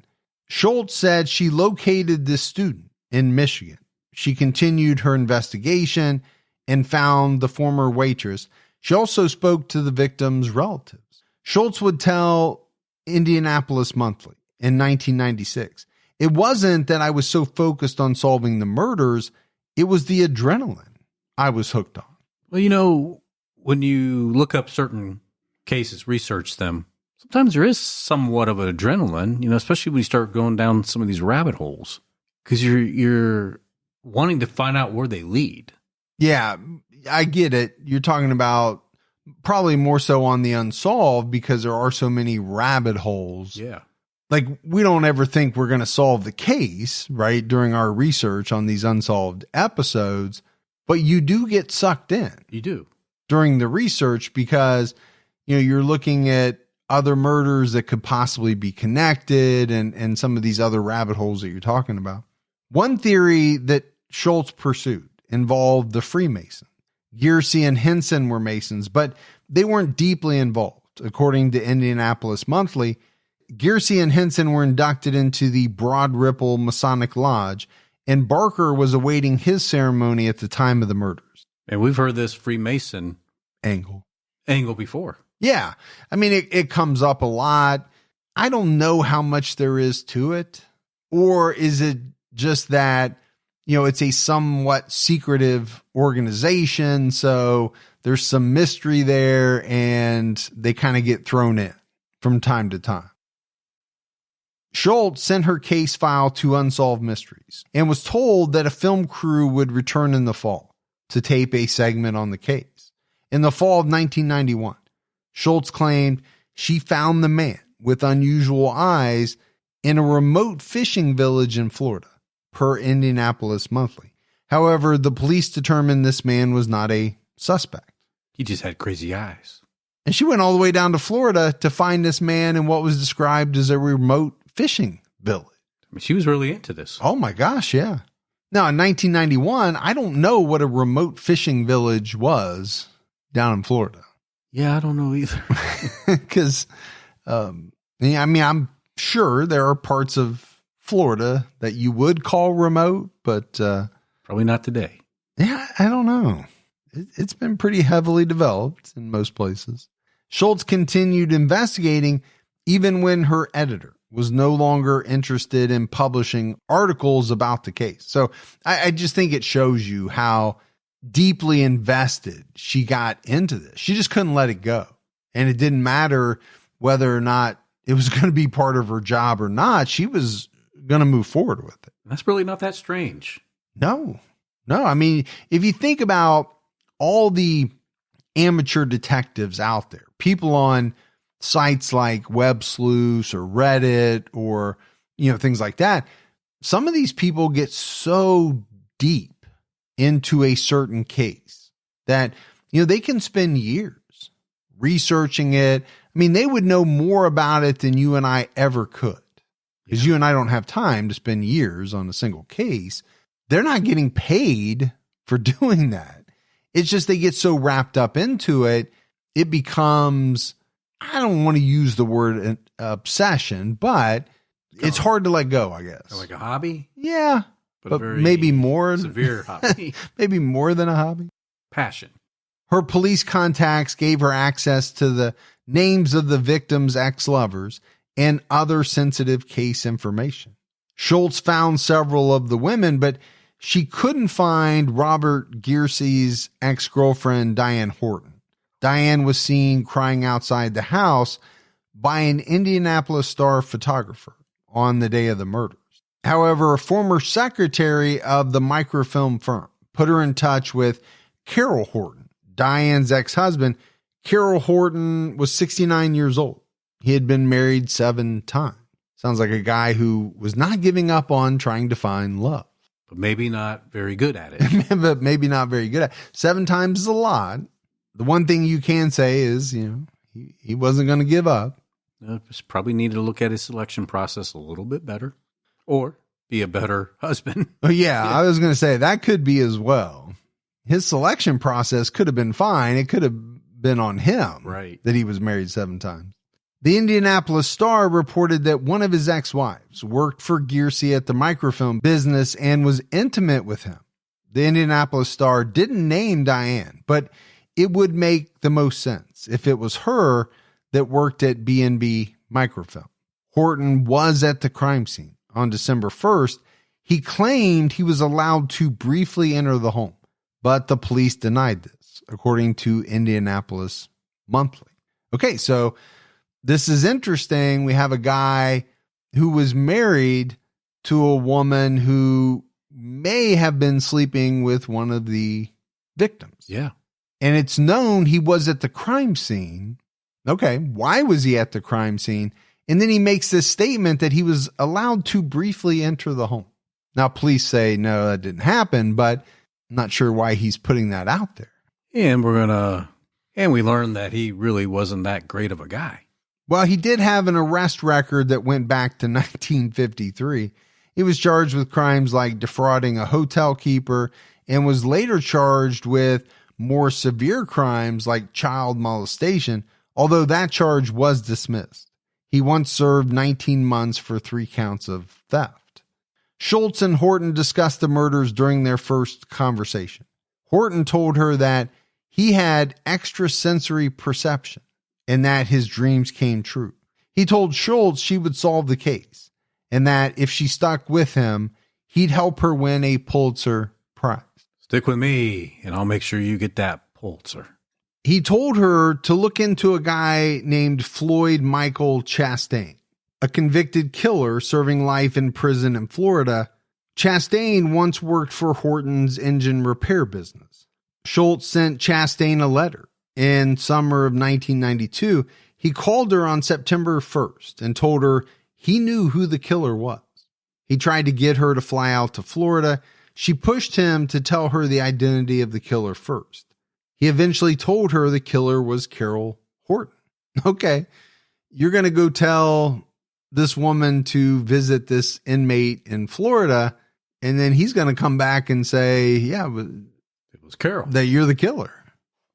S4: Schultz said she located this student in Michigan. She continued her investigation and found the former waitress. She also spoke to the victim's relatives. Schultz would tell Indianapolis Monthly in 1996, "It wasn't that I was so focused on solving the murders, it was the adrenaline I was hooked on."
S5: Well, when you look up certain cases, research them, sometimes there is somewhat of an adrenaline, especially when you start going down some of these rabbit holes, because you're wanting to find out where they lead.
S4: Yeah, I get it. You're talking about probably more so on the Unsolved because there are so many rabbit holes.
S5: Yeah.
S4: Like we don't ever think we're going to solve the case, right? During our research on these Unsolved episodes, but you do get sucked in.
S5: You do.
S4: During the research because, you're looking at other murders that could possibly be connected and some of these other rabbit holes that you're talking about. One theory that Schultz pursued involved the Freemasons. Giersey and Henson were Masons, but they weren't deeply involved. According to Indianapolis Monthly, Giersey and Henson were inducted into the Broad Ripple Masonic Lodge, and Barker was awaiting his ceremony at the time of the murders.
S5: And we've heard this Freemason
S4: Angle
S5: before.
S4: Yeah. I mean, it comes up a lot. I don't know how much there is to it. Or is it just that, it's a somewhat secretive organization, so there's some mystery there and they kind of get thrown in from time to time. Schultz sent her case file to Unsolved Mysteries and was told that a film crew would return in the fall to tape a segment on the case. In the fall of 1991, Schultz claimed she found the man with unusual eyes in a remote fishing village in Florida, per Indianapolis Monthly. However, the police determined this man was not a suspect.
S5: He just had crazy eyes.
S4: And she went all the way down to Florida to find this man in what was described as a remote fishing village.
S5: I mean, she was really into this.
S4: Oh my gosh, yeah. Now, in 1991, I don't know what a remote fishing village was down in Florida.
S5: Yeah, I don't know either.
S4: Because, I'm sure there are parts of Florida that you would call remote, but
S5: probably not today.
S4: Yeah, I don't know. It's been pretty heavily developed in most places. Schultz continued investigating even when her editor was no longer interested in publishing articles about the case. So I just think it shows you how deeply invested she got into this. She just couldn't let it go. And it didn't matter whether or not it was going to be part of her job or not. She was going to move forward with it.
S5: That's really not that strange.
S4: No. I mean, if you think about all the amateur detectives out there, people on sites like Web Sleuths or Reddit or, things like that, some of these people get so deep into a certain case that, they can spend years researching it. I mean, they would know more about it than you and I ever could, because you and I don't have time to spend years on a single case. They're not getting paid for doing that. It's just they get so wrapped up into it, it becomes, I don't want to use the word obsession, but it's hard to let go, I guess.
S5: Like a hobby?
S4: Yeah, but maybe more.
S5: Severe hobby.
S4: Maybe more than a hobby.
S5: Passion.
S4: Her police contacts gave her access to the names of the victims' ex-lovers and other sensitive case information. Schultz found several of the women, but she couldn't find Robert Giersey's ex-girlfriend, Diane Horton. Diane was seen crying outside the house by an Indianapolis Star photographer on the day of the murders. However, a former secretary of the microfilm firm put her in touch with Carol Horton, Diane's ex-husband. Carol Horton was 69 years old. He had been married 7 times. Sounds like a guy who was not giving up on trying to find love.
S5: But maybe not very good at it.
S4: But maybe not very good at it. 7 times is a lot. The one thing you can say is, he wasn't going to give up.
S5: Just probably needed to look at his selection process a little bit better, or be a better husband.
S4: Oh, yeah. I was going to say that could be as well. His selection process could have been fine. It could have been on him,
S5: right,
S4: that he was married 7 times. The Indianapolis Star reported that one of his ex-wives worked for Giersey at the microfilm business and was intimate with him. The Indianapolis Star didn't name Diane, but it would make the most sense if it was her that worked at B&B Microfilm. Horton was at the crime scene on December 1st. He claimed he was allowed to briefly enter the home, but the police denied this, according to Indianapolis Monthly. Okay, so this is interesting. We have a guy who was married to a woman who may have been sleeping with one of the victims.
S5: Yeah.
S4: And it's known he was at the crime scene. Okay, why was he at the crime scene? And then he makes this statement that he was allowed to briefly enter the home. Now, police say, no, that didn't happen, but I'm not sure why he's putting that out there.
S5: And we learned that he really wasn't that great of a guy.
S4: Well, he did have an arrest record that went back to 1953. He was charged with crimes like defrauding a hotel keeper and was later charged with more severe crimes like child molestation, although that charge was dismissed. He once served 19 months for 3 counts of theft. Schultz and Horton discussed the murders during their first conversation. Horton told her that he had extrasensory perception and that his dreams came true. He told Schultz she would solve the case and that if she stuck with him, he'd help her win a Pulitzer Prize.
S5: Stick with me, and I'll make sure you get that Pulitzer.
S4: He told her to look into a guy named Floyd Michael Chastain, a convicted killer serving life in prison in Florida. Chastain once worked for Horton's engine repair business. Schultz sent Chastain a letter. In summer of 1992, he called her on September 1st and told her he knew who the killer was. He tried to get her to fly out to Florida. She pushed him to tell her the identity of the killer first. He eventually told her the killer was Carol Horton. Okay, you're going to go tell this woman to visit this inmate in Florida, and then he's going to come back and say, yeah,
S5: It was Carol.
S4: that you're the killer.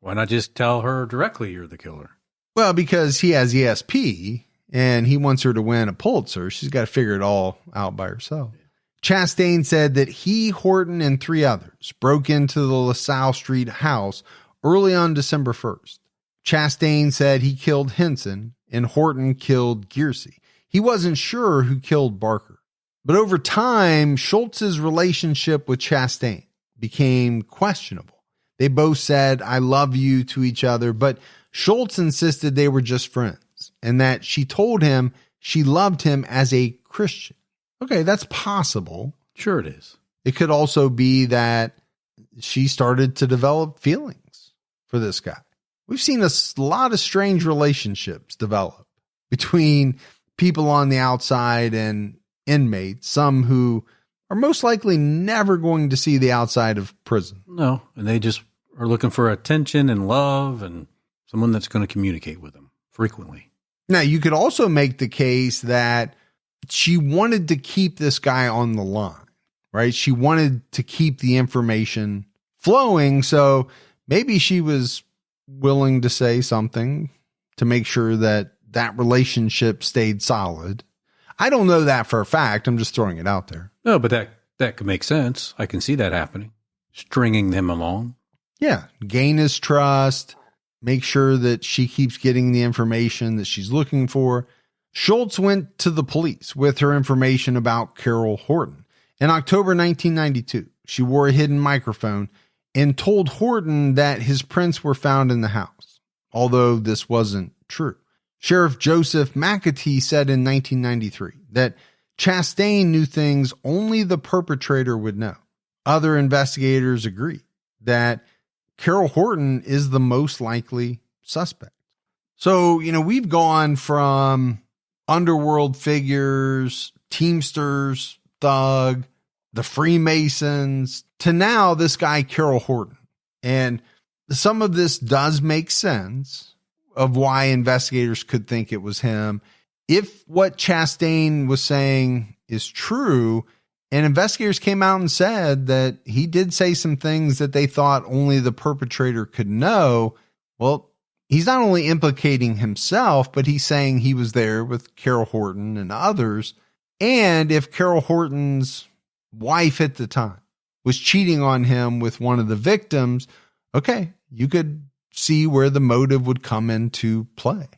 S5: Why not just tell her directly you're the killer?
S4: Well, because he has ESP and he wants her to win a Pulitzer. She's got to figure it all out by herself. Chastain said that he, Horton, and 3 others broke into the LaSalle Street house early on December 1st. Chastain said he killed Henson and Horton killed Giersey. He wasn't sure who killed Barker. But over time, Schultz's relationship with Chastain became questionable. They both said, I love you to each other, but Schultz insisted they were just friends and that she told him she loved him as a Christian. Okay, that's possible.
S5: Sure it is.
S4: It could also be that she started to develop feelings for this guy. We've seen a lot of strange relationships develop between people on the outside and inmates, some who are most likely never going to see the outside of prison.
S5: No, and they just are looking for attention and love and someone that's going to communicate with them frequently.
S4: Now, you could also make the case that she wanted to keep this guy on the line, right? She wanted to keep the information flowing. So maybe she was willing to say something to make sure that that relationship stayed solid. I don't know that for a fact. I'm just throwing it out there.
S5: No, but that could make sense. I can see that happening. Stringing them along.
S4: Yeah. Gain his trust. Make sure that she keeps getting the information that she's looking for. Schultz went to the police with her information about Carol Horton. In October 1992, she wore a hidden microphone and told Horton that his prints were found in the house, although this wasn't true. Sheriff Joseph McAtee said in 1993 that Chastain knew things only the perpetrator would know. Other investigators agree that Carol Horton is the most likely suspect. So, we've gone from underworld figures, Teamsters, thug, the Freemasons, to now this guy, Carol Horton. And some of this does make sense of why investigators could think it was him. If what Chastain was saying is true, and investigators came out and said that he did say some things that they thought only the perpetrator could know, well, he's not only implicating himself, but he's saying he was there with Carol Horton and others. And if Carol Horton's wife at the time was cheating on him with one of the victims, okay, you could see where the motive would come into play.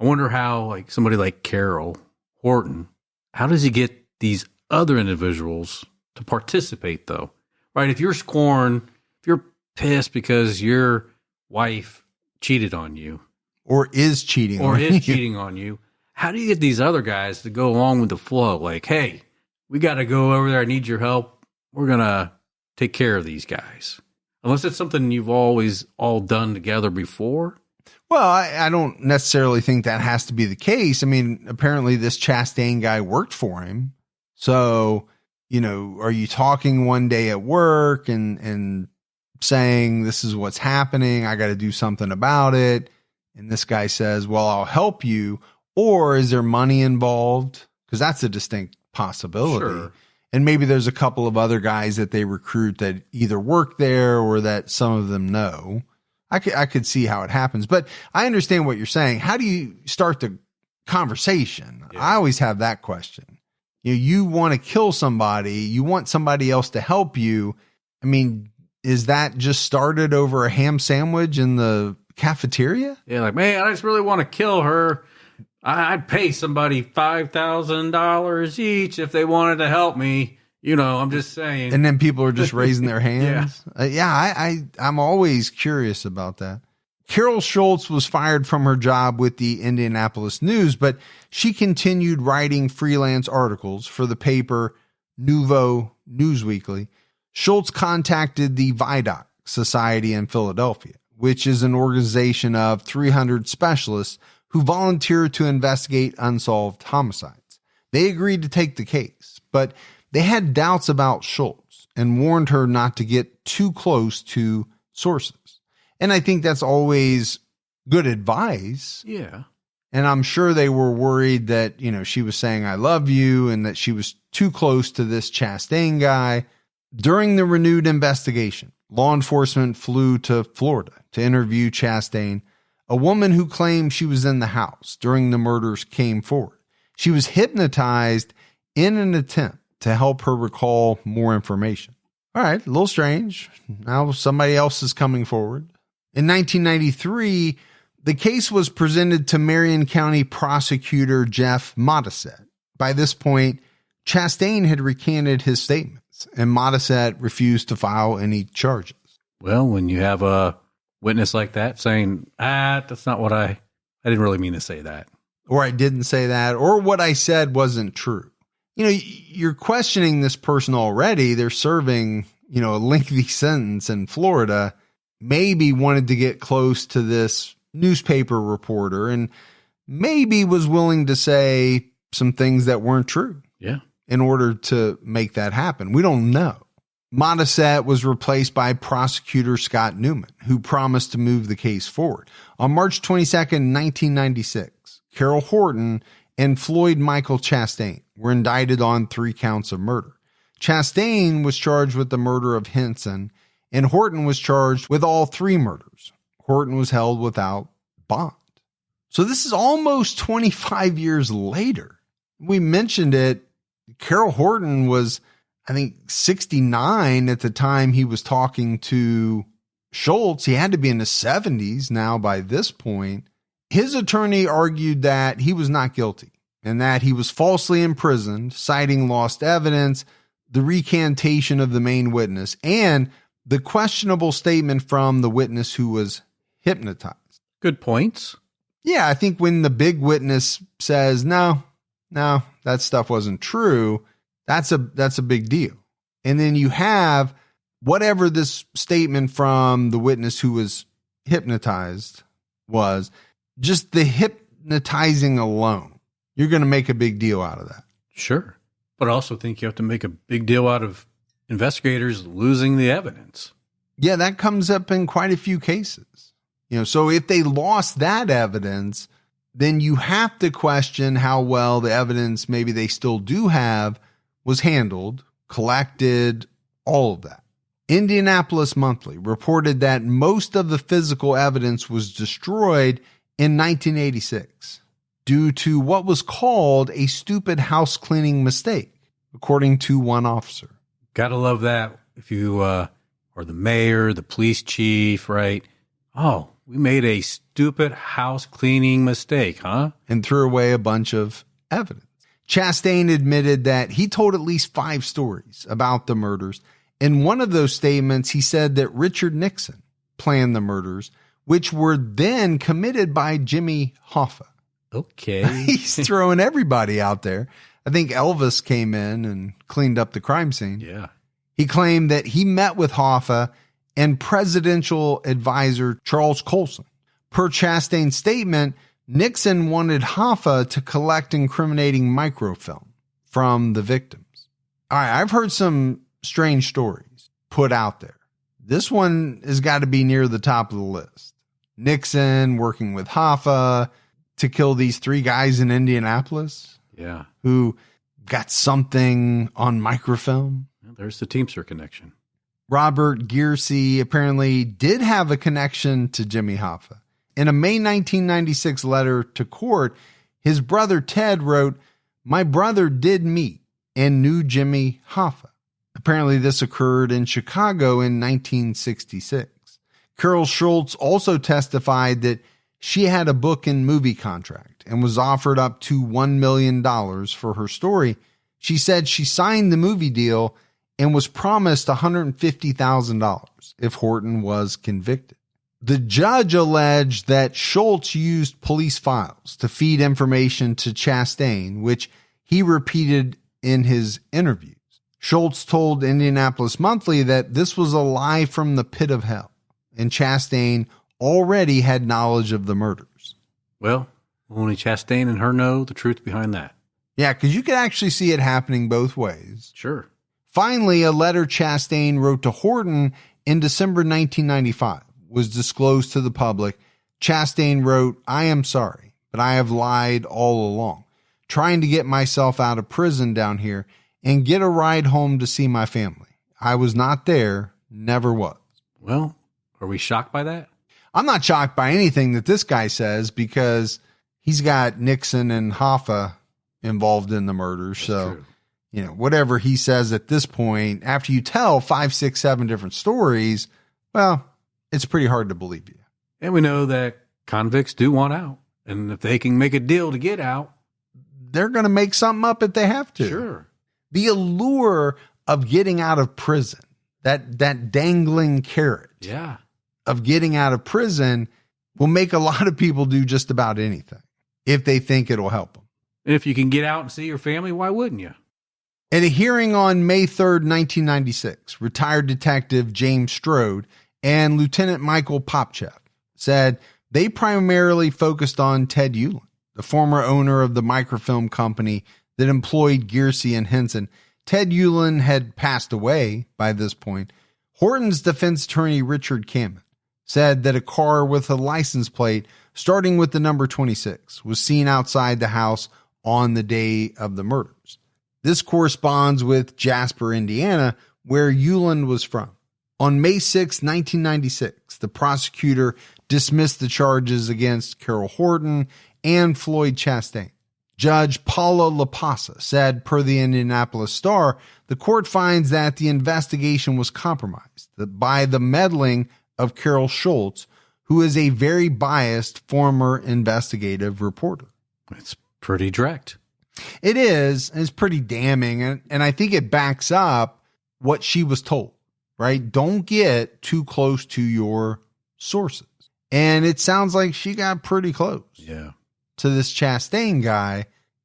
S5: I wonder how, somebody like Carol Horton, how does he get these other individuals to participate, though? Right? If you're scorned, if you're pissed because your wife cheated on you,
S4: or is cheating
S5: on you, how do you get these other guys to go along with the flow? Like, hey, we got to go over there. I need your help. We're going to take care of these guys. Unless it's something you've always all done together before.
S4: Well, I don't necessarily think that has to be the case. I mean, apparently this Chastain guy worked for him. So, are you talking one day at work and saying, this is what's happening, I got to do something about it? And this guy says, well, I'll help you. Or is there money involved? Because that's a distinct possibility.
S5: Sure.
S4: And maybe there's a couple of other guys that they recruit that either work there or that some of them know. I could see how it happens, but I understand what you're saying. How do you start the conversation?
S5: Yeah.
S4: I always have that question. You want to kill somebody, you want somebody else to help you. I mean, is that just started over a ham sandwich in the cafeteria?
S5: Yeah, like, man, I just really want to kill her. I'd pay somebody $5,000 each if they wanted to help me. I'm just saying.
S4: And then people are just raising their hands. I'm always curious about that. Carol Schultz was fired from her job with the Indianapolis News, but she continued writing freelance articles for the paper Nouveau Newsweekly. Schultz contacted the Vidocq Society in Philadelphia, which is an organization of 300 specialists who volunteer to investigate unsolved homicides. They agreed to take the case, but they had doubts about Schultz and warned her not to get too close to sources. And I think that's always good advice.
S5: Yeah.
S4: And I'm sure they were worried that, she was saying, I love you, and that she was too close to this Chastain guy. During the renewed investigation, law enforcement flew to Florida to interview Chastain. A woman who claimed she was in the house during the murders came forward. She was hypnotized in an attempt to help her recall more information. All right, a little strange. Now somebody else is coming forward. In 1993, the case was presented to Marion County prosecutor Jeff Modisette. By this point, Chastain had recanted his statements, and Modisette refused to file any charges.
S5: Well, when you have a witness like that saying, that's not what I didn't really mean to say that.
S4: Or I didn't say that, or what I said wasn't true. You're questioning this person already. They're serving, a lengthy sentence in Florida, maybe wanted to get close to this newspaper reporter and maybe was willing to say some things that weren't true.
S5: Yeah.
S4: In order to make that happen. We don't know. Modisette was replaced by prosecutor Scott Newman, who promised to move the case forward. On March 22nd, 1996, Carol Horton and Floyd Michael Chastain were indicted on 3 counts of murder. Chastain was charged with the murder of Henson, and Horton was charged with all 3 murders. Horton was held without bond. So this is almost 25 years later. We mentioned it. Carol Horton was, I think, 69 at the time he was talking to Schultz. He had to be in his 70s now by this point. His attorney argued that he was not guilty and that he was falsely imprisoned, citing lost evidence, the recantation of the main witness, and the questionable statement from the witness who was hypnotized.
S5: Good points.
S4: Yeah, I think when the big witness says, no, that stuff wasn't true, that's a big deal. And then you have whatever this statement from the witness who was hypnotized was, just the hypnotizing alone. You're going to make a big deal out of that.
S5: Sure. But I also think you have to make a big deal out of investigators losing the evidence.
S4: Yeah, that comes up in quite a few cases. So if they lost that evidence, then you have to question how well the evidence maybe they still do have was handled, collected, all of that. Indianapolis Monthly reported that most of the physical evidence was destroyed in 1986 due to what was called a stupid house cleaning mistake, according to one officer.
S5: Gotta love that. If you are the mayor, the police chief, right? Oh, we made a stupid house cleaning mistake, huh?
S4: And threw away a bunch of evidence. Chastain admitted that he told at least 5 stories about the murders. In one of those statements, he said that Richard Nixon planned the murders, which were then committed by Jimmy Hoffa.
S5: Okay.
S4: He's throwing everybody out there. I think Elvis came in and cleaned up the crime scene.
S5: Yeah.
S4: He claimed that he met with Hoffa and presidential advisor Charles Colson. Per Chastain's statement, Nixon wanted Hoffa to collect incriminating microfilm from the victims. All right, I've heard some strange stories put out there. This one has got to be near the top of the list. Nixon working with Hoffa to kill these 3 guys in Indianapolis.
S5: Yeah.
S4: Who got something on microfilm.
S5: There's the Teamster connection.
S4: Robert Giersey apparently did have a connection to Jimmy Hoffa. In a May 1996 letter to court, his brother Ted wrote, "My brother did meet and knew Jimmy Hoffa." Apparently this occurred in Chicago in 1966. Carol Schultz also testified that she had a book and movie contract and was offered up to $1 million for her story. She said she signed the movie deal and was promised $150,000 if Horton was convicted. The judge alleged that Schultz used police files to feed information to Chastain, which he repeated in his interviews. Schultz told Indianapolis Monthly that this was a lie from the pit of hell, and Chastain already had knowledge of the murders.
S5: Well, only Chastain and her know the truth behind that.
S4: Yeah, because you could actually see it happening both ways.
S5: Sure.
S4: Finally, a letter Chastain wrote to Horton in December 1995 was disclosed to the public. Chastain wrote, "I am sorry, but I have lied all along, trying to get myself out of prison down here and get a ride home to see my family. I was not there, never was."
S5: Well, are we shocked by that?
S4: I'm not shocked by anything that this guy says because he's got Nixon and Hoffa involved in the murder. So,
S5: true.
S4: Whatever he says at this point, after you tell 5, 6, 7 different stories, well, it's pretty hard to believe you.
S5: And we know that convicts do want out. And if they can make a deal to get out,
S4: they're going to make something up if they have to.
S5: Sure.
S4: The allure of getting out of prison, that dangling carrot
S5: Yeah.
S4: of getting out of prison will make a lot of people do just about anything if they think it'll help them.
S5: If you can get out and see your family, why wouldn't you?
S4: At a hearing on May 3rd, 1996, retired detective James Strode and Lieutenant Michael Popchev said they primarily focused on Ted Ulan, the former owner of the microfilm company that employed Giersey and Henson. Ted Ulan had passed away by this point. Horton's defense attorney, Richard Kamen, said that a car with a license plate starting with the number 26 was seen outside the house on the day of the murders. This corresponds with Jasper, Indiana, where Ulan was from. On May 6, 1996, the prosecutor dismissed the charges against Carol Horton and Floyd Chastain. Judge Paula LaPasa said, per the Indianapolis Star, the court finds that the investigation was compromised by the meddling of Carol Schultz, who is a very biased former investigative reporter.
S5: It's pretty direct.
S4: It is. It's pretty damning. And I think it backs up what she was told, right? Don't get too close to your sources. And it sounds like she got pretty close to this Chastain guy.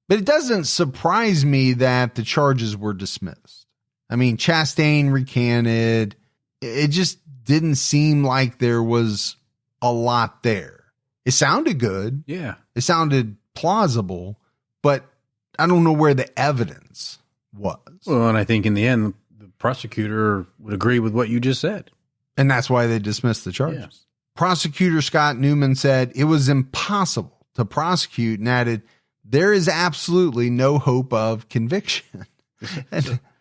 S4: But it doesn't surprise me that the charges were dismissed. I mean, Chastain recanted. It just didn't seem like there was a lot there. It sounded good.
S5: Yeah.
S4: It sounded plausible, but I don't know where the evidence was.
S5: Well, and I think in the end, the prosecutor would agree with what you just said.
S4: And that's why they dismissed the charges.
S5: Yeah.
S4: Prosecutor Scott Newman said it was impossible to prosecute and added, there is absolutely no hope of conviction.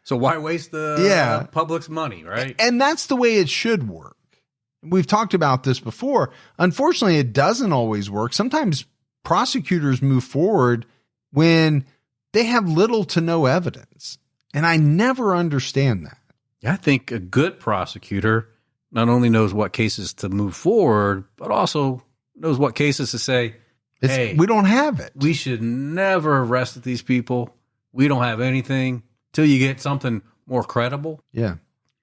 S5: So why waste the public's money, right?
S4: And that's the way it should work. We've talked about this before. Unfortunately, it doesn't always work. Sometimes prosecutors move forward when they have little to no evidence. And I never understand that.
S5: I think a good prosecutor not only knows what cases to move forward, but also knows what cases to say, hey,
S4: we don't have it.
S5: We should never arrest these people. We don't have anything till you get something more credible.
S4: Yeah.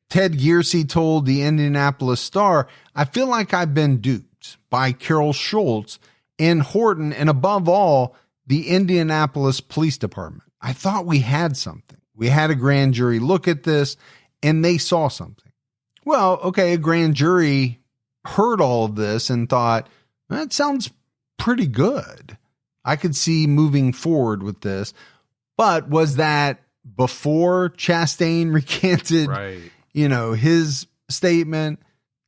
S4: Ted Giersey told the Indianapolis Star, I feel like I've been duped by Carol Schultz and Horton, and above all, the Indianapolis Police Department. I thought we had something. We had a grand jury look at this, and they saw something. Well, okay, a grand jury heard all of this and thought, that sounds pretty good. I could see moving forward with this. But was that before Chastain recanted, his statement?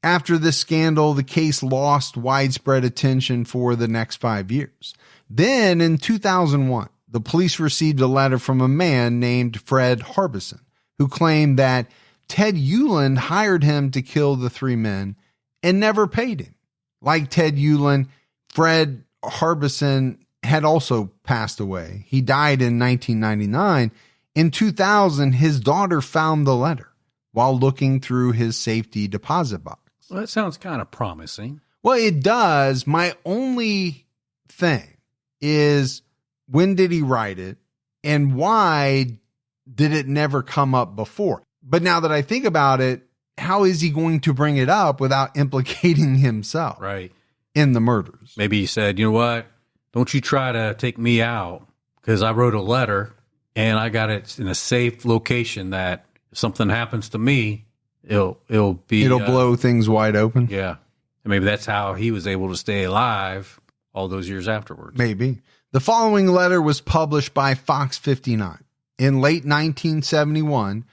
S4: After this scandal, the case lost widespread attention for the next 5 years. Then in 2001, the police received a letter from a man named Fred Harbison, who claimed that Ted Euland hired him to kill the three men and never paid him. Like Ted Euland, Fred Harbison had also passed away. He died in 1999. In 2000, his daughter found the letter while looking through his safety deposit box.
S5: Well, that sounds kind of promising.
S4: Well, it does. My only thing is, when did he write it and why did it never come up before? But now that I think about it, how is he going to bring it up without implicating himself in the murders?
S5: Maybe he said, you know what? Don't you try to take me out, because I wrote a letter and I got it in a safe location that if something happens to me, it'll
S4: blow things wide open.
S5: Yeah. And maybe that's how he was able to stay alive all those years afterwards.
S4: Maybe. The following letter was published by Fox 59. In late 1971,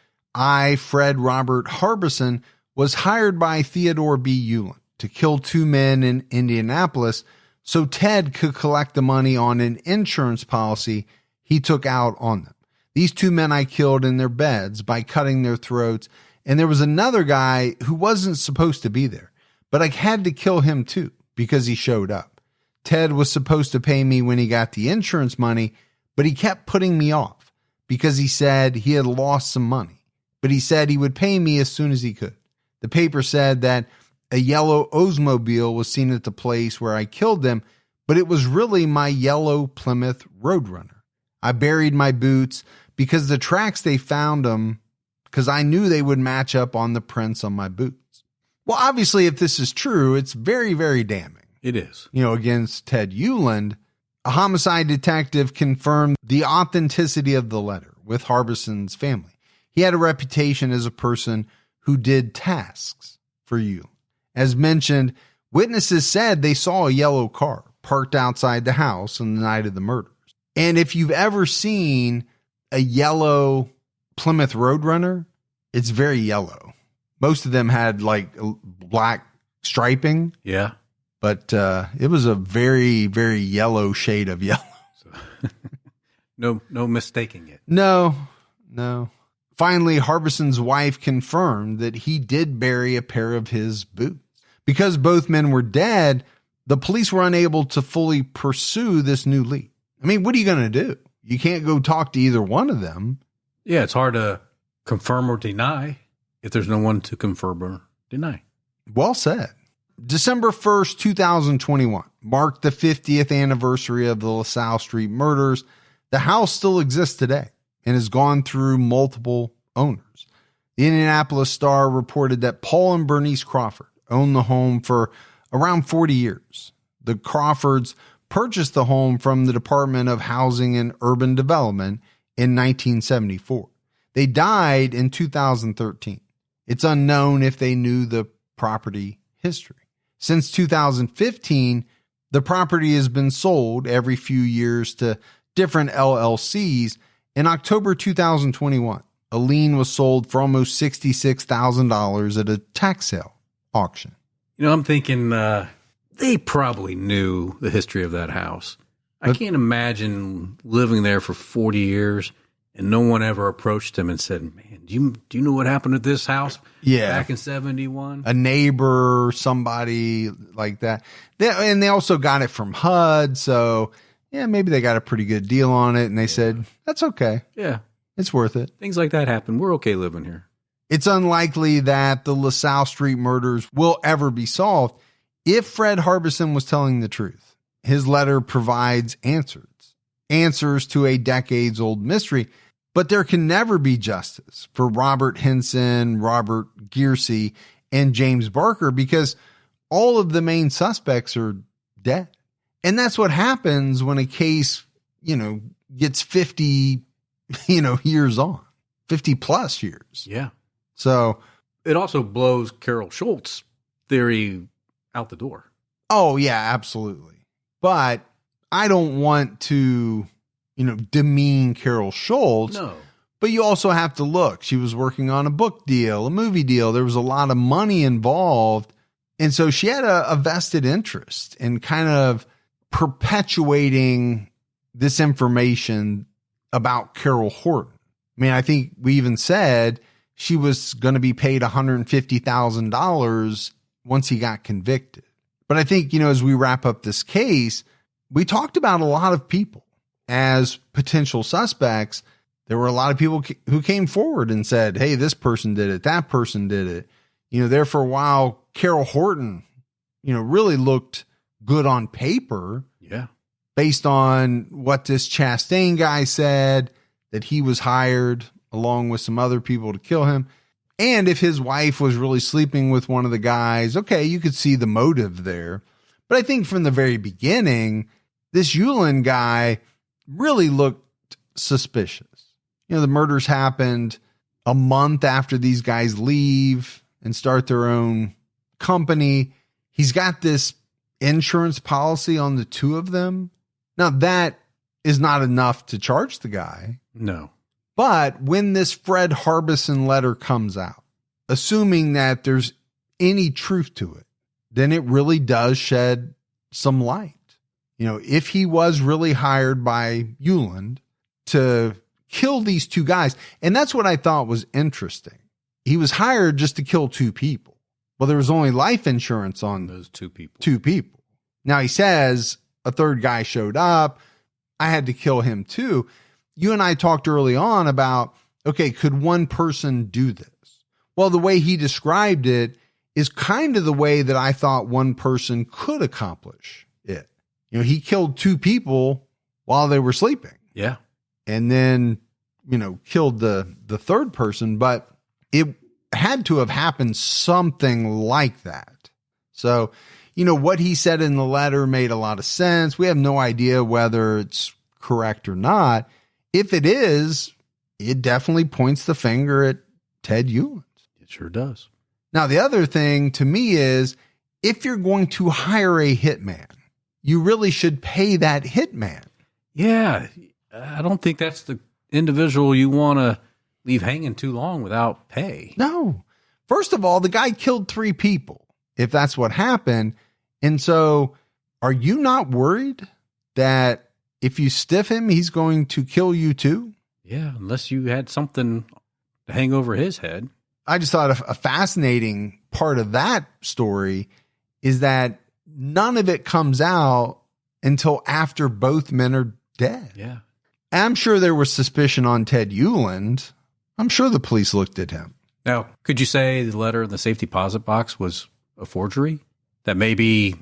S4: Fred Robert Harbison, was hired by Theodore B. Euland to kill two men in Indianapolis so Ted could collect the money on an insurance policy he took out on them. These two men I killed in their beds by cutting their throats, and there was another guy who wasn't supposed to be there, but I had to kill him too because he showed up. Ted was supposed to pay me when he got the insurance money, but he kept putting me off because he said he had lost some money, but he said he would pay me as soon as he could. The paper said that a yellow Oldsmobile was seen at the place where I killed them, but it was really my yellow Plymouth Roadrunner. I buried my boots because the tracks they found them, because I knew they would match up on the prints on my boots. Well, obviously, if this is true, it's very, very damning.
S5: It is.
S4: Against Ted Euland. A homicide detective confirmed the authenticity of the letter with Harbison's family. He had a reputation as a person who did tasks for Euland. As mentioned, witnesses said they saw a yellow car parked outside the house on the night of the murders. And if you've ever seen a yellow Plymouth Roadrunner, it's very yellow. Most of them had like black striping.
S5: Yeah.
S4: But it was a very, very yellow shade of yellow.
S5: No mistaking it.
S4: No. Finally, Harbison's wife confirmed that he did bury a pair of his boots. Because both men were dead, the police were unable to fully pursue this new lead. I mean, what are you going to do? You can't go talk to either one of them.
S5: Yeah, it's hard to confirm or deny if there's no one to confirm or deny.
S4: Well said. December 1st, 2021 marked the 50th anniversary of the LaSalle Street murders. The house still exists today and has gone through multiple owners. The Indianapolis Star reported that Paul and Bernice Crawford owned the home for around 40 years. The Crawfords purchased the home from the Department of Housing and Urban Development in 1974. They died in 2013. It's unknown if they knew the property history. Since 2015, the property has been sold every few years to different LLCs. In October 2021, a lien was sold for almost $66,000 at a tax sale auction.
S5: I'm thinking they probably knew the history of that house. I can't imagine living there for 40 years and no one ever approached him and said, man, do you know what happened at this house back in 71?
S4: A neighbor, somebody like that. They also got it from HUD, so yeah, maybe they got a pretty good deal on it, and they said, that's okay.
S5: Yeah.
S4: It's worth it.
S5: Things like that happen. We're okay living here.
S4: It's unlikely that the LaSalle Street murders will ever be solved if Fred Harbison was telling the truth. His letter provides answers to a decades-old mystery, but there can never be justice for Robert Henson, Robert Gearsey, and James Barker because all of the main suspects are dead. And that's what happens when a case, gets 50, years on, 50 plus years.
S5: Yeah.
S4: So
S5: it also blows Carol Schultz's theory out the door.
S4: Oh, yeah, absolutely. But I don't want to, demean Carol Schultz.
S5: No.
S4: But you also have to look. She was working on a book deal, a movie deal. There was a lot of money involved. And so she had a vested interest in kind of perpetuating this information about Carol Horton. I mean, I think we even said she was going to be paid $150,000 once he got convicted. But I think, as we wrap up this case, we talked about a lot of people as potential suspects. There were a lot of people who came forward and said, hey, this person did it. That person did it. There for a while, Carol Horton, really looked good on paper.
S5: Yeah.
S4: Based on what this Chastain guy said, that he was hired along with some other people to kill him. And if his wife was really sleeping with one of the guys, okay, you could see the motive there. But I think from the very beginning, this Yulin guy really looked suspicious. The murders happened a month after these guys leave and start their own company. He's got this insurance policy on the two of them. Now, that is not enough to charge the guy.
S5: No.
S4: But when this Fred Harbison letter comes out, assuming that there's any truth to it, then it really does shed some light. If he was really hired by Yulin to kill these two guys, and that's what I thought was interesting. He was hired just to kill two people. Well, there was only life insurance on
S5: those two people.
S4: Now he says a third guy showed up. I had to kill him too. You and I talked early on about, okay, could one person do this? Well, the way he described it is kind of the way that I thought one person could accomplish it. He killed two people while they were sleeping.
S5: Yeah.
S4: And then, killed the third person, but it had to have happened something like that. So, what he said in the letter made a lot of sense. We have no idea whether it's correct or not. If it is, it definitely points the finger at Ted Yulin.
S5: It sure does.
S4: Now, the other thing to me is, if you're going to hire a hitman, you really should pay that hitman.
S5: Yeah. I don't think that's the individual you want to leave hanging too long without pay.
S4: No. First of all, the guy killed 3 people, if that's what happened. And so are you not worried that if you stiff him, he's going to kill you too?
S5: Yeah, unless you had something to hang over his head.
S4: I just thought a fascinating part of that story is that none of it comes out until after both men are dead.
S5: Yeah.
S4: I'm sure there was suspicion on Ted Yulin. I'm sure the police looked at him.
S5: Now, could you say the letter in the safety deposit box was a forgery? That maybe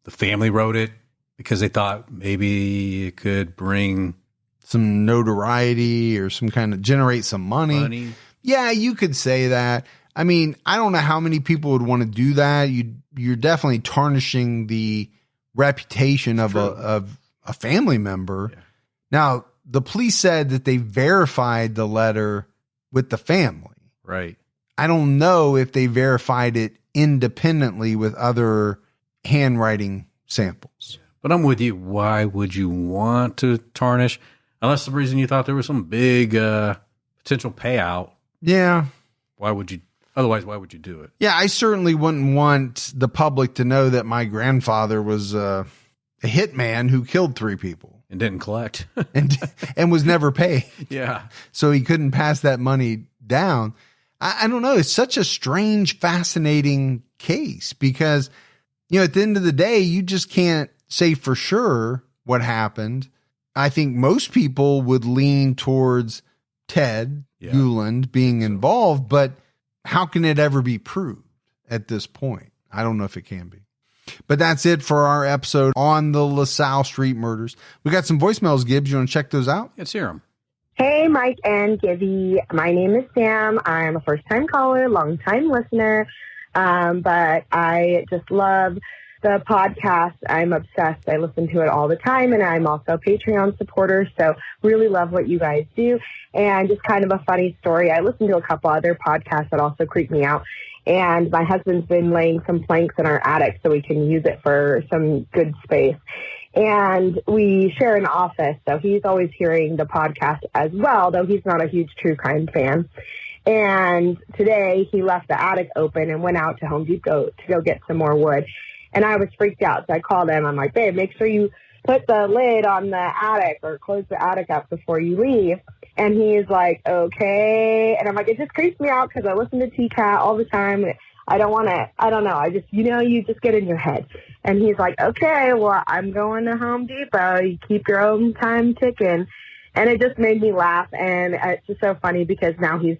S5: the family wrote it because they thought maybe it could bring
S4: some notoriety or some kind of generate some money. Yeah, you could say that. I mean, I don't know how many people would want to do that. You're definitely tarnishing the reputation of a family member. Yeah. Now, the police said that they verified the letter with the family.
S5: Right.
S4: I don't know if they verified it independently with other handwriting samples.
S5: But I'm with you. Why would you want to tarnish? Unless the reason you thought there was some big potential payout.
S4: Yeah.
S5: Why would you? Otherwise, why would you do it?
S4: Yeah, I certainly wouldn't want the public to know that my grandfather was a hitman who killed 3 people.
S5: And didn't collect.
S4: and was never paid.
S5: Yeah.
S4: So he couldn't pass that money down. I don't know. It's such a strange, fascinating case because, at the end of the day, you just can't say for sure what happened. I think most people would lean towards Ted Yulin being involved, but how can it ever be proved at this point? I don't know if it can be. But that's it for our episode on the LaSalle Street murders. We got some voicemails, Gibbs. You want to check those out?
S5: Let's hear them.
S6: Hey, Mike and Gibby. My name is Sam. I'm a first-time caller, long-time listener, but I just love the podcast. I'm obsessed. I listen to it all the time, and I'm also a Patreon supporter, so really love what you guys do. And just kind of a funny story, I listen to a couple other podcasts that also creep me out. And my husband's been laying some planks in our attic so we can use it for some good space. And we share an office, so he's always hearing the podcast as well, though he's not a huge true crime fan. And today he left the attic open and went out to Home Depot to go get some more wood. And I was freaked out, so I called him. I'm like, babe, make sure you put the lid on the attic or close the attic up before you leave. And he's like, okay. And I'm like, it just creeps me out because I listen to T-Cat all the time. I don't know. I just, you just get in your head. And he's like, okay, well, I'm going to Home Depot. You keep your own time ticking. And it just made me laugh. And it's just so funny because now he's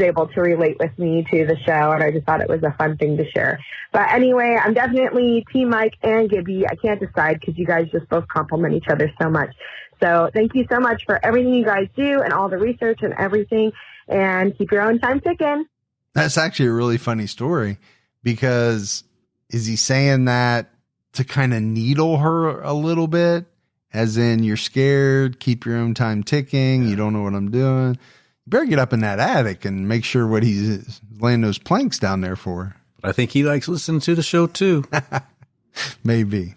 S6: able to relate with me to the show. And I just thought it was a fun thing to share. But anyway, I'm definitely Team Mike and Gibby. I can't decide because you guys just both compliment each other so much. So thank you so much for everything you guys do and all the research and everything. And keep your own time ticking.
S4: That's actually a really funny story because is he saying that to kind of needle her a little bit? As in, you're scared, keep your own time ticking. You don't know what I'm doing. You better get up in that attic and make sure what he's laying those planks down there for.
S5: I think he likes listening to the show too.
S4: Maybe.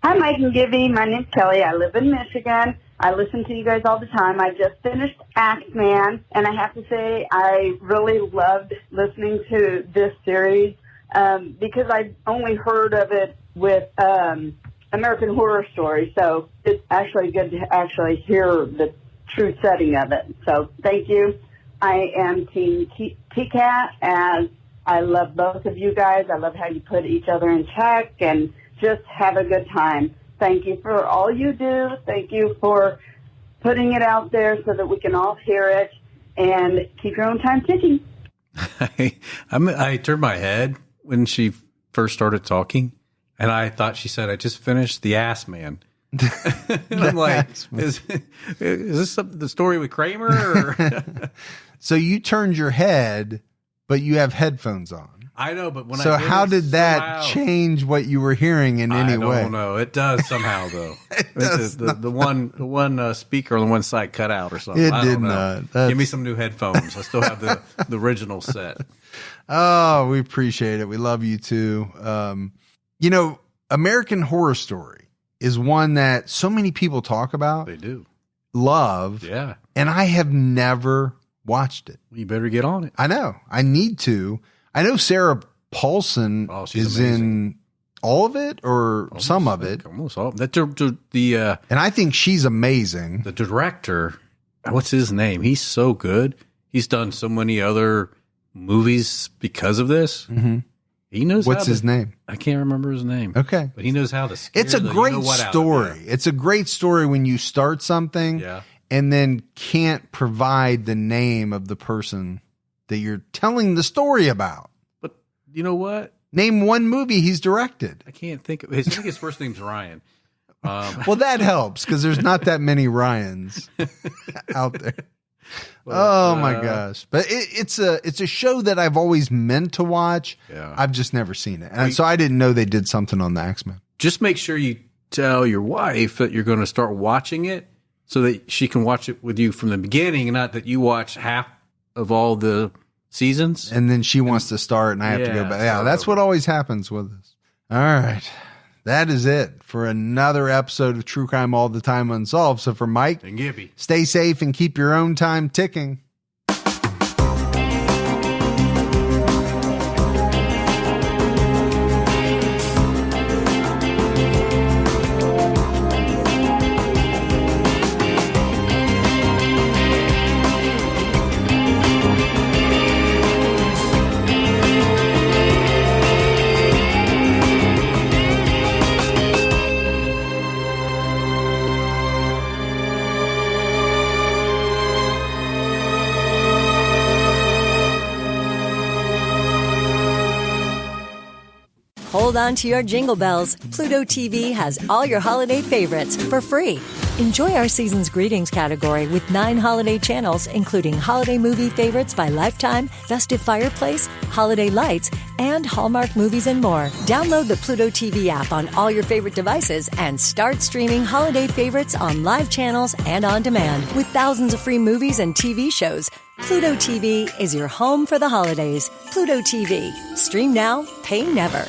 S7: Hi, Mike and Gibby. My name's Kelly. I live in Michigan. I listen to you guys all the time. I just finished Axeman, and I have to say I really loved listening to this series because I only heard of it with American Horror Story, so it's actually good to actually hear the true setting of it. So thank you. I am Team T-Cat, as I love both of you guys. I love how you put each other in check and just have a good time. Thank you for all you do. Thank you for putting it out there so that we can all hear it, and keep your own time ticking.
S5: I turned my head when she first started talking, and I thought she said, I just finished The Ass Man. And I'm like, is this the story with Kramer? Or?
S4: So you turned your head, but you have headphones on.
S5: I know, but
S4: so how did that change what you were hearing in any way?
S5: I don't know. It does somehow, though. The one speaker on the one side cut out or something.
S4: It
S5: I
S4: did
S5: don't know.
S4: not.
S5: Give me some new headphones. I still have the original set.
S4: Oh, we appreciate it. We love you too. American Horror Story is one that so many people talk about.
S5: They do.
S4: Love.
S5: Yeah.
S4: And I have never watched it.
S5: Well, you better get on it.
S4: I know. I need to. I know Sarah Paulson is
S5: amazing.
S4: in all of it or almost, some of it.
S5: Almost all. And
S4: I think she's amazing.
S5: The director, what's his name? He's so good. He's done so many other movies because of this.
S4: Mm-hmm.
S5: He knows
S4: what's his name.
S5: I can't remember his name.
S4: Okay.
S5: But he knows how to scare
S4: It's a great story. It's a great story when you start something and then can't provide the name of the person that you're telling the story about.
S5: But you know what?
S4: Name one movie he's directed.
S5: I can't think of I think his first name's Ryan.
S4: Well, that helps because there's not that many Ryans out there. But, my gosh. But it's a show that I've always meant to watch.
S5: Yeah.
S4: I've just never seen it. And so I didn't know they did something on the Axeman.
S5: Just make sure you tell your wife that you're going to start watching it so that she can watch it with you from the beginning and not that you watch half of all the seasons.
S4: And then she wants to start and I have to go back. Yeah, that's what always happens with us. All right. That is it for another episode of True Crime All the Time Unsolved. So for Mike
S5: and Gibby,
S4: stay safe and keep your own time ticking.
S8: Hold on to your jingle bells. Pluto TV has all your holiday favorites for free. Enjoy our season's greetings category with 9 holiday channels, including holiday movie favorites by Lifetime, Festive Fireplace, Holiday Lights, and Hallmark movies and more. Download the Pluto TV app on all your favorite devices and start streaming holiday favorites on live channels and on demand. With thousands of free movies and TV shows, Pluto TV is your home for the holidays. Pluto TV. Stream now, pay never.